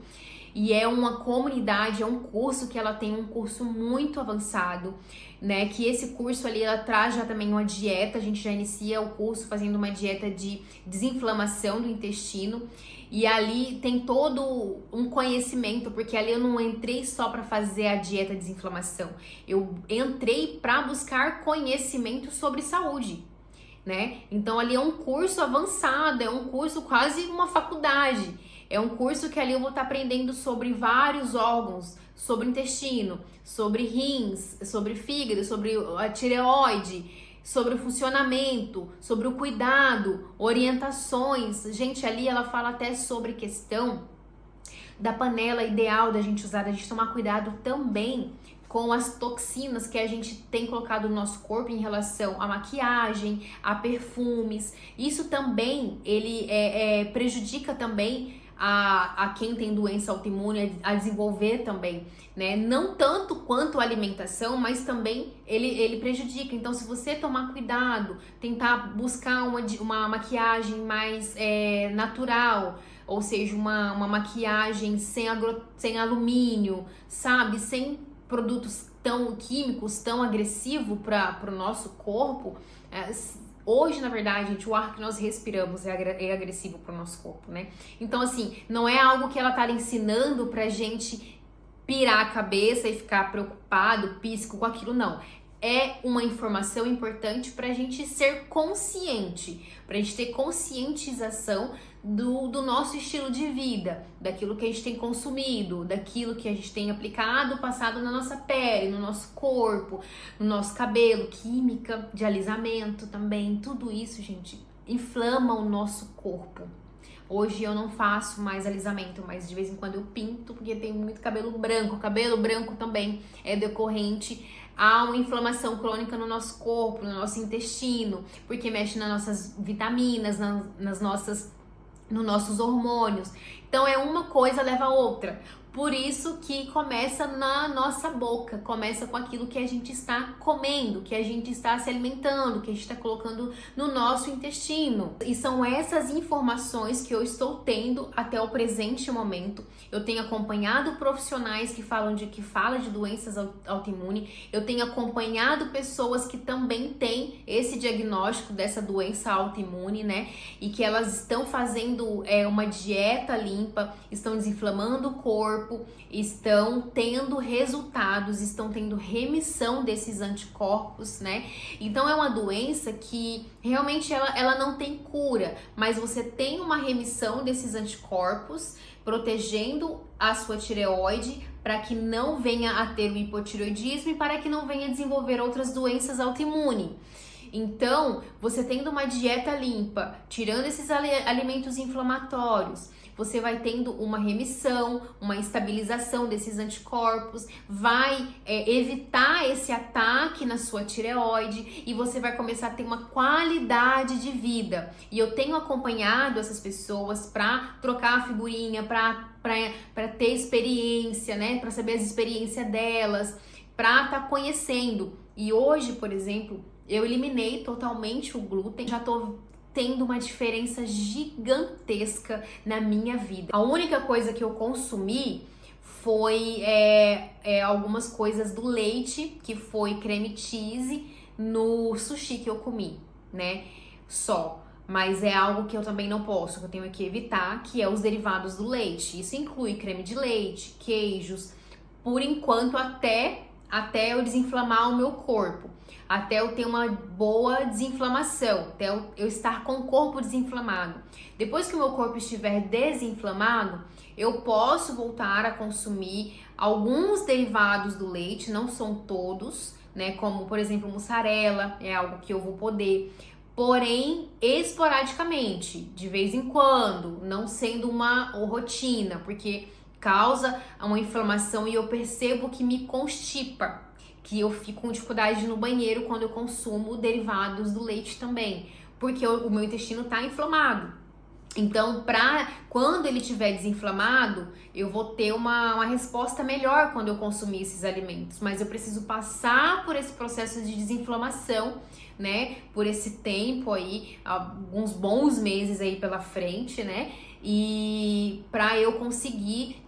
E é uma comunidade, é um curso que ela tem um curso muito avançado, né? Que esse curso ali, ela traz já também uma dieta, a gente já inicia o curso fazendo uma dieta de desinflamação do intestino. E ali tem todo um conhecimento, porque ali eu não entrei só para fazer a dieta de desinflamação, eu entrei para buscar conhecimento sobre saúde, né? Então ali é um curso avançado, é um curso quase uma faculdade. É um curso que ali eu vou estar aprendendo sobre vários órgãos, sobre o intestino, sobre rins, sobre fígado, sobre a tireoide, sobre o funcionamento, sobre o cuidado, orientações. Gente, ali ela fala até sobre questão da panela ideal da gente usar, da gente tomar cuidado também com as toxinas que a gente tem colocado no nosso corpo em relação à maquiagem, a perfumes. Isso também, ele prejudica também a quem tem doença autoimune a desenvolver também, né? Não tanto quanto a alimentação, mas também ele prejudica. Então, se você tomar cuidado, tentar buscar uma maquiagem mais natural, ou seja, uma maquiagem sem alumínio, sabe? Sem produtos tão químicos, tão agressivos para o nosso corpo. Hoje, na verdade, gente, o ar que nós respiramos é agressivo para o nosso corpo, né? Então, assim, não é algo que ela tá ensinando pra gente pirar a cabeça e ficar preocupado, píssico com aquilo, não. É uma informação importante pra gente ser consciente, pra gente ter conscientização do nosso estilo de vida, daquilo que a gente tem consumido, daquilo que a gente tem aplicado, passado na nossa pele, no nosso corpo, no nosso cabelo, química de alisamento também, tudo isso, gente, inflama o nosso corpo. Hoje eu não faço mais alisamento, mas de vez em quando eu pinto, porque tem muito cabelo branco. O cabelo branco também é decorrente a uma inflamação crônica no nosso corpo, no nosso intestino, porque mexe nas nossas vitaminas, nos nossos hormônios. Então uma coisa leva a outra. Por isso que começa na nossa boca, começa com aquilo que a gente está comendo, que a gente está se alimentando, que a gente está colocando no nosso intestino. E são essas informações que eu estou tendo até o presente momento. Eu tenho acompanhado profissionais que falam de doenças autoimunes. Eu tenho acompanhado pessoas que também têm esse diagnóstico dessa doença autoimune, né? E que elas estão fazendo uma dieta limpa, estão desinflamando o corpo, corpo estão tendo resultados, estão tendo remissão desses anticorpos, né? Então é uma doença que realmente ela não tem cura, mas você tem uma remissão desses anticorpos, protegendo a sua tireoide para que não venha a ter o hipotireoidismo e para que não venha a desenvolver outras doenças autoimunes. Então, você tendo uma dieta limpa, tirando esses alimentos inflamatórios, você vai tendo uma remissão, uma estabilização desses anticorpos, vai evitar esse ataque na sua tireoide e você vai começar a ter uma qualidade de vida. E eu tenho acompanhado essas pessoas para trocar a figurinha, para ter experiência, né? Para saber as experiências delas, para estar conhecendo. E hoje, por exemplo, eu eliminei totalmente o glúten, já tô tendo uma diferença gigantesca na minha vida. A única coisa que eu consumi foi algumas coisas do leite, que foi creme cheese no sushi que eu comi, né? Só. Mas é algo que eu também não posso, que eu tenho que evitar, que é os derivados do leite. Isso inclui creme de leite, queijos, por enquanto até eu desinflamar o meu corpo, até eu ter uma boa desinflamação, até eu estar com o corpo desinflamado. Depois que o meu corpo estiver desinflamado, eu posso voltar a consumir alguns derivados do leite, não são todos, né? Como, por exemplo, mussarela, é algo que eu vou poder, porém, esporadicamente, de vez em quando, não sendo uma rotina, porque causa uma inflamação e eu percebo que me constipa, que eu fico com dificuldade no banheiro quando eu consumo derivados do leite também, porque o meu intestino está inflamado. Então, quando ele estiver desinflamado, eu vou ter uma resposta melhor quando eu consumir esses alimentos, mas eu preciso passar por esse processo de desinflamação, né, por esse tempo aí, alguns bons meses aí pela frente, né, e para eu conseguir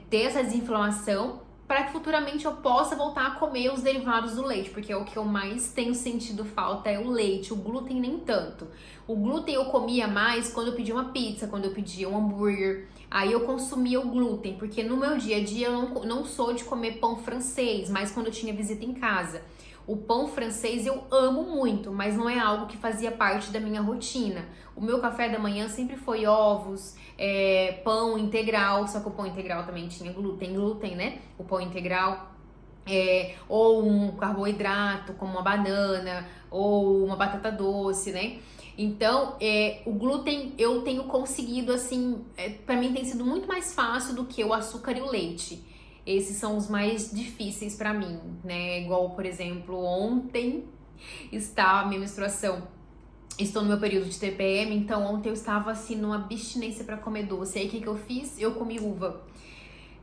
ter essa desinflamação, para que futuramente eu possa voltar a comer os derivados do leite, porque é o que eu mais tenho sentido falta, é o leite. O glúten nem tanto. O glúten eu comia mais quando eu pedia uma pizza, quando eu pedia um hambúrguer, aí eu consumia o glúten, porque no meu dia a dia eu não sou de comer pão francês, mas quando eu tinha visita em casa. O pão francês eu amo muito, mas não é algo que fazia parte da minha rotina. O meu café da manhã sempre foi ovos, pão integral, só que o pão integral também tinha glúten, né? O pão integral. Ou um carboidrato, como uma banana, ou uma batata doce, né? Então, o glúten eu tenho conseguido, assim, pra mim tem sido muito mais fácil do que o açúcar e o leite. Esses são os mais difíceis pra mim, né? Igual, por exemplo, ontem está a minha menstruação. Estou no meu período de TPM, então ontem eu estava assim numa abstinência pra comer doce. Aí o que eu fiz? Eu comi uva.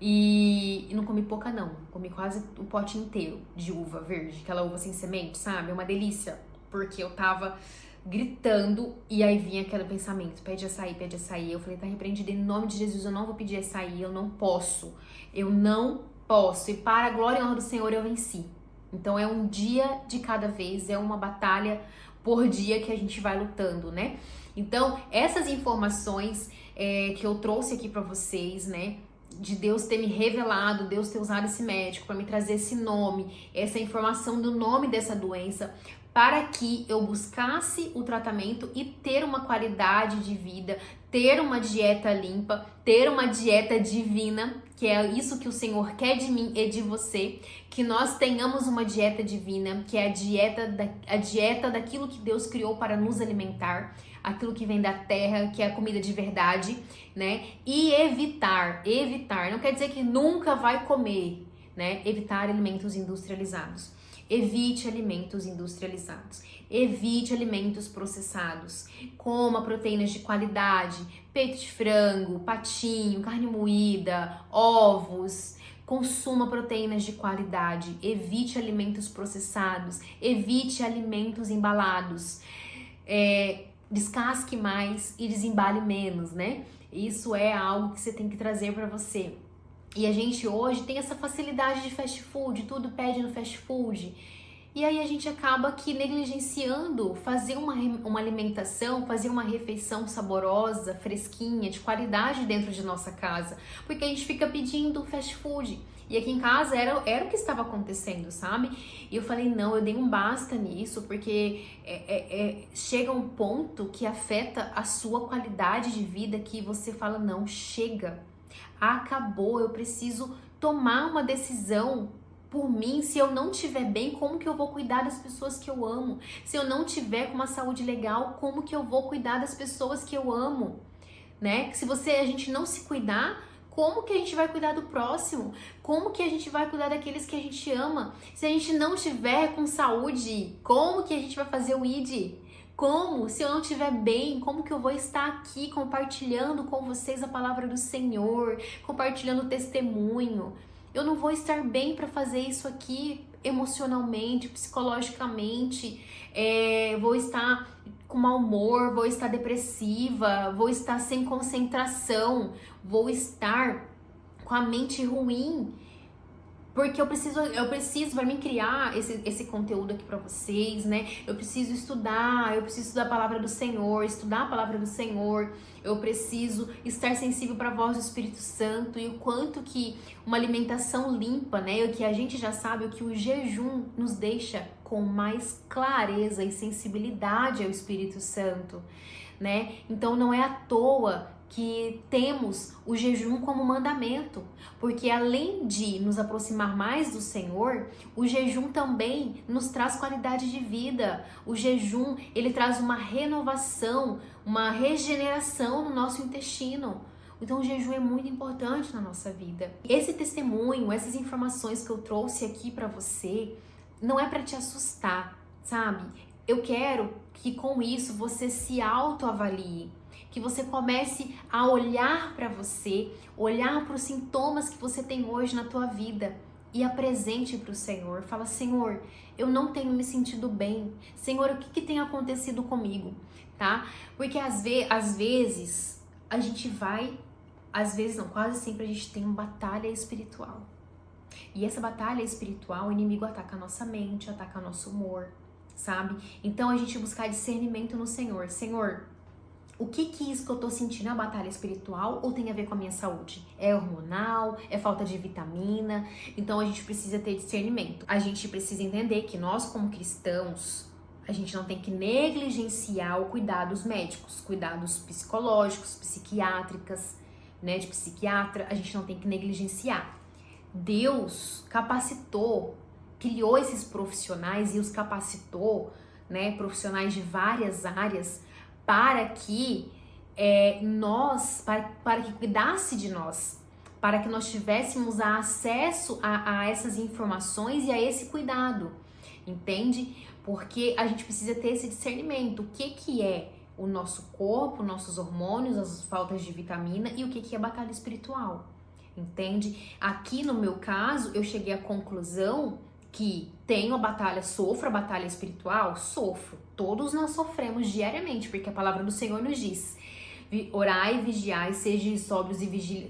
E não comi pouca não, comi quase o pote inteiro de uva verde, aquela uva sem semente, sabe? É uma delícia, porque eu tava gritando e aí vinha aquele pensamento, pede açaí, pede açaí. Eu falei, tá repreendido em nome de Jesus, eu não vou pedir açaí, eu não posso. E para a glória e honra do Senhor eu venci. Então é um dia de cada vez, é uma batalha por dia que a gente vai lutando, né? Então essas informações que eu trouxe aqui pra vocês, né? De Deus ter me revelado, Deus ter usado esse médico para me trazer esse nome, essa informação do nome dessa doença, para que eu buscasse o tratamento e ter uma qualidade de vida, ter uma dieta limpa, ter uma dieta divina, que é isso que o Senhor quer de mim e de você, que nós tenhamos uma dieta divina, que é a dieta daquilo que Deus criou para nos alimentar, aquilo que vem da terra, que é a comida de verdade, né? E evitar, não quer dizer que nunca vai comer, né? Evitar alimentos industrializados. Evite alimentos industrializados. Evite alimentos processados. Coma proteínas de qualidade, peito de frango, patinho, carne moída, ovos. Consuma proteínas de qualidade. Evite alimentos processados. Evite alimentos embalados. Descasque mais e desembale menos, né? Isso é algo que você tem que trazer para você. E a gente hoje tem essa facilidade de fast food, tudo pede no fast food. E aí a gente acaba aqui negligenciando fazer uma alimentação, fazer uma refeição saborosa, fresquinha, de qualidade dentro de nossa casa. Porque a gente fica pedindo fast food. E aqui em casa era o que estava acontecendo, sabe? E eu falei, não, eu dei um basta nisso, porque chega um ponto que afeta a sua qualidade de vida, que você fala, não, chega, acabou, eu preciso tomar uma decisão por mim. Se eu não estiver bem, como que eu vou cuidar das pessoas que eu amo? Se eu não tiver com uma saúde legal, como que eu vou cuidar das pessoas que eu amo? Né? Se a gente não se cuidar, como que a gente vai cuidar do próximo? Como que a gente vai cuidar daqueles que a gente ama? Se a gente não tiver com saúde, como que a gente vai fazer o ID? Como? Se eu não estiver bem, como que eu vou estar aqui compartilhando com vocês a palavra do Senhor, compartilhando o testemunho? Eu não vou estar bem para fazer isso aqui emocionalmente, psicologicamente, vou estar com mau humor, vou estar depressiva, vou estar sem concentração, vou estar com a mente ruim, porque eu preciso para mim criar esse conteúdo aqui para vocês, né? Eu preciso estudar a palavra do Senhor, estudar a palavra do Senhor. Eu preciso estar sensível para a voz do Espírito Santo, e o quanto que uma alimentação limpa, né? O que a gente já sabe, o que o jejum nos deixa com mais clareza e sensibilidade ao Espírito Santo, né? Então não é à toa que temos o jejum como mandamento, porque além de nos aproximar mais do Senhor, o jejum também nos traz qualidade de vida. O jejum, ele traz uma renovação, uma regeneração no nosso intestino. Então o jejum é muito importante na nossa vida. Esse testemunho, essas informações que eu trouxe aqui para você, não é para te assustar, sabe? Eu quero que com isso você se autoavalie, que você comece a olhar para você, olhar para os sintomas que você tem hoje na tua vida e apresente para o Senhor. Fala, Senhor, eu não tenho me sentido bem. Senhor, o que tem acontecido comigo, tá? Porque às vezes a gente vai, às vezes não, quase sempre a gente tem uma batalha espiritual. E essa batalha espiritual, o inimigo ataca a nossa mente, ataca o nosso humor, sabe? Então a gente buscar discernimento no Senhor. Senhor, o que isso que eu tô sentindo é uma batalha espiritual ou tem a ver com a minha saúde? É hormonal? É falta de vitamina? Então a gente precisa ter discernimento. A gente precisa entender que nós, como cristãos, a gente não tem que negligenciar o cuidados médicos, cuidados psicológicos, psiquiátricas, né, de psiquiatra, a gente não tem que negligenciar. Deus capacitou, criou esses profissionais e os capacitou, né, profissionais de várias áreas, para que para que cuidasse de nós, para que nós tivéssemos acesso a essas informações e a esse cuidado, entende? Porque a gente precisa ter esse discernimento, o que é o nosso corpo, nossos hormônios, as faltas de vitamina e o que é batalha espiritual, entende? Aqui no meu caso, eu cheguei à conclusão que tenho a batalha, sofro a batalha espiritual, sofro. Todos nós sofremos diariamente, porque a palavra do Senhor nos diz: orai, vigiai, sejam sóbrios e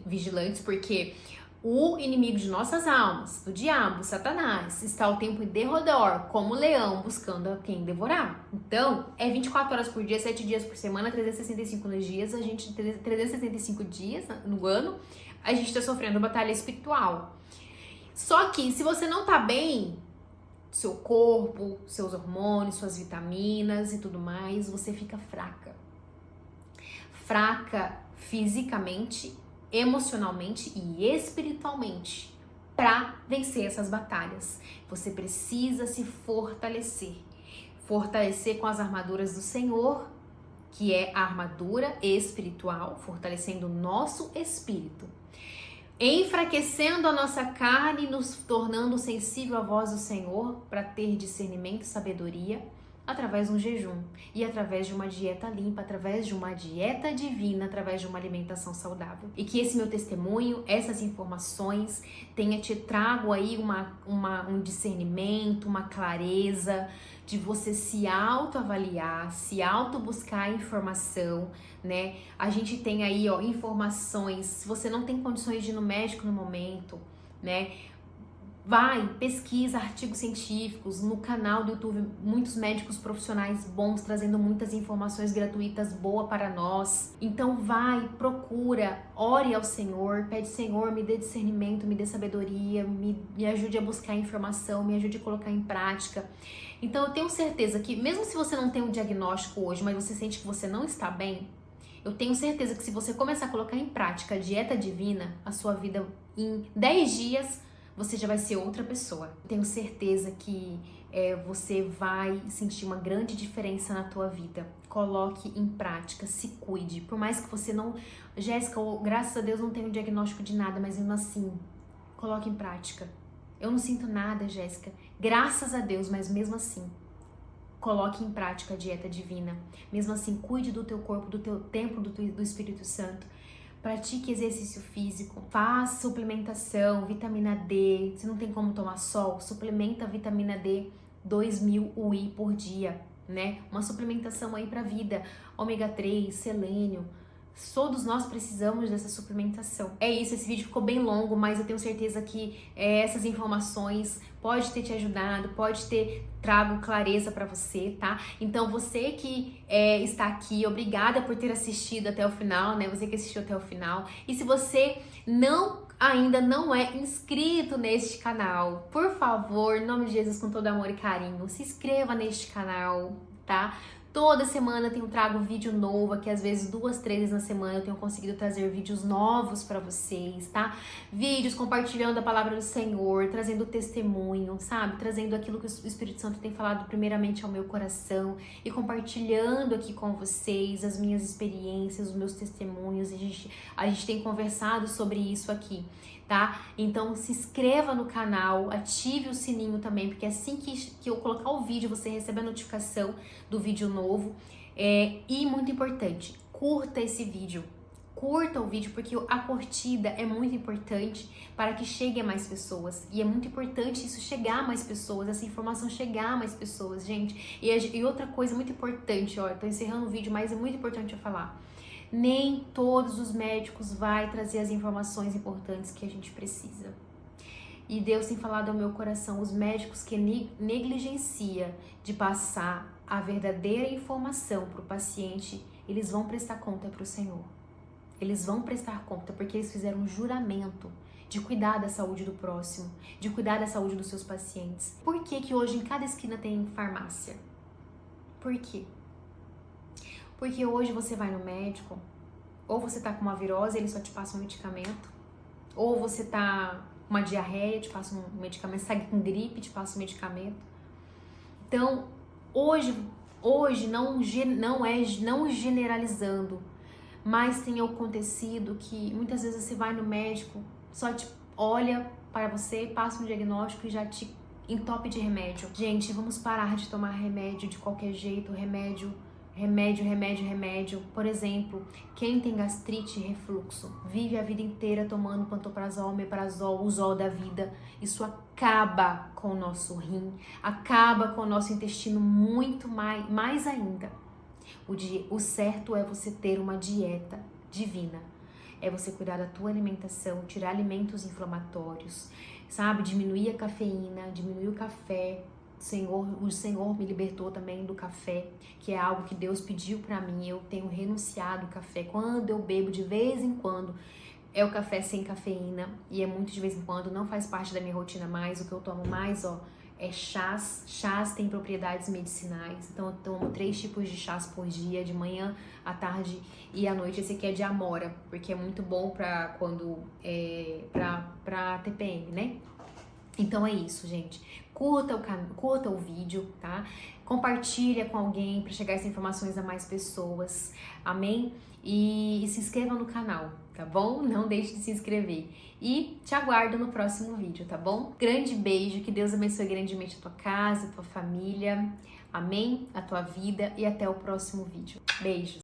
vigilantes, porque o inimigo de nossas almas, o diabo, Satanás, está o tempo em derredor, como leão, buscando a quem devorar. Então, é 24 horas por dia, 7 dias por semana, 365 dias, 365 dias no ano, a gente está sofrendo batalha espiritual. Só que se você não tá bem, seu corpo, seus hormônios, suas vitaminas e tudo mais, você fica fraca. Fraca fisicamente, emocionalmente e espiritualmente. Para vencer essas batalhas, você precisa se fortalecer. Fortalecer com as armaduras do Senhor, que é a armadura espiritual, fortalecendo o nosso espírito. Enfraquecendo a nossa carne e nos tornando sensível à voz do Senhor para ter discernimento e sabedoria através de um jejum e através de uma dieta limpa, através de uma dieta divina, através de uma alimentação saudável. E que esse meu testemunho, essas informações tenha te trago aí um discernimento, uma clareza de você se autoavaliar, se auto-buscar informação, né? A gente tem aí, informações, se você não tem condições de ir no médico no momento, né? Vai, pesquisa artigos científicos no canal do YouTube, muitos médicos profissionais bons trazendo muitas informações gratuitas boas para nós. Então vai, procura, ore ao Senhor, pede Senhor, me dê discernimento, me dê sabedoria, me ajude a buscar informação, me ajude a colocar em prática. Então eu tenho certeza que mesmo se você não tem um diagnóstico hoje, mas você sente que você não está bem, eu tenho certeza que se você começar a colocar em prática a dieta divina, a sua vida em 10 dias você já vai ser outra pessoa. Tenho certeza que você vai sentir uma grande diferença na tua vida. Coloque em prática, se cuide. Por mais que você não... Jéssica, graças a Deus não tenho diagnóstico de nada, mas mesmo assim, coloque em prática. Eu não sinto nada, Jéssica. Graças a Deus, mas mesmo assim, coloque em prática a dieta divina. Mesmo assim, cuide do teu corpo, do teu templo, do Espírito Santo. Pratique exercício físico, faça suplementação, vitamina D. Se não tem como tomar sol, suplementa vitamina D 2000 UI por dia, né? Uma suplementação aí pra vida, ômega 3, selênio. Todos nós precisamos dessa suplementação. É isso, esse vídeo ficou bem longo, mas eu tenho certeza que essas informações pode ter te ajudado, pode ter trago clareza para você, tá? Então você que está aqui, obrigada por ter assistido até o final, né? Você que assistiu até o final. E se você ainda não é inscrito neste canal, por favor, em nome de Jesus, com todo amor e carinho, se inscreva neste canal, tá? Toda semana eu trago vídeo novo aqui, às vezes 2, 3 vezes na semana eu tenho conseguido trazer vídeos novos para vocês, tá? Vídeos compartilhando a palavra do Senhor, trazendo testemunho, sabe? Trazendo aquilo que o Espírito Santo tem falado primeiramente ao meu coração e compartilhando aqui com vocês as minhas experiências, os meus testemunhos. A gente tem conversado sobre isso aqui, tá? Então se inscreva no canal, ative o sininho também, porque assim que eu colocar o vídeo, você recebe a notificação do vídeo novo. E muito importante, curta esse vídeo. Curta o vídeo, porque a curtida é muito importante para que chegue a mais pessoas. E é muito importante isso chegar a mais pessoas, essa informação chegar a mais pessoas, gente. E outra coisa muito importante, ó, eu tô encerrando o vídeo, mas é muito importante eu falar. Nem todos os médicos vai trazer as informações importantes que a gente precisa. E Deus tem falado ao meu coração, os médicos que negligencia de passar a verdadeira informação para o paciente, eles vão prestar conta para o Senhor. Eles vão prestar conta porque eles fizeram um juramento de cuidar da saúde do próximo, de cuidar da saúde dos seus pacientes. Por que que hoje em cada esquina tem farmácia? Por quê? Porque hoje você vai no médico, ou você tá com uma virose, ele só te passa um medicamento, ou você tá com uma diarreia, te passa um medicamento, você tá com gripe, te passa um medicamento. Então, hoje não generalizando, mas tem acontecido que muitas vezes você vai no médico, só te olha para você, passa um diagnóstico e já te entope de remédio. Gente, vamos parar de tomar remédio de qualquer jeito, remédio. Por exemplo, quem tem gastrite e refluxo, vive a vida inteira tomando pantoprazol, omeprazol, o Zol da vida. Isso acaba com o nosso rim, acaba com o nosso intestino muito mais ainda. O certo é você ter uma dieta divina. É você cuidar da tua alimentação, tirar alimentos inflamatórios, sabe? Diminuir a cafeína, diminuir o café. O Senhor me libertou também do café, que é algo que Deus pediu pra mim. Eu tenho renunciado ao café. Quando eu bebo de vez em quando, é o café sem cafeína. E é muito de vez em quando, não faz parte da minha rotina mais. O que eu tomo mais, ó, é chás. Chás têm propriedades medicinais. Então eu tomo 3 tipos de chás por dia, de manhã, à tarde e à noite. Esse aqui é de amora, porque é muito bom pra quando pra TPM, né? Então é isso, gente. Curta o vídeo, tá? Compartilha com alguém para chegar essas informações a mais pessoas. Amém? E se inscreva no canal, tá bom? Não deixe de se inscrever. E te aguardo no próximo vídeo, tá bom? Grande beijo, que Deus abençoe grandemente a tua casa, a tua família. Amém? A tua vida e até o próximo vídeo. Beijos!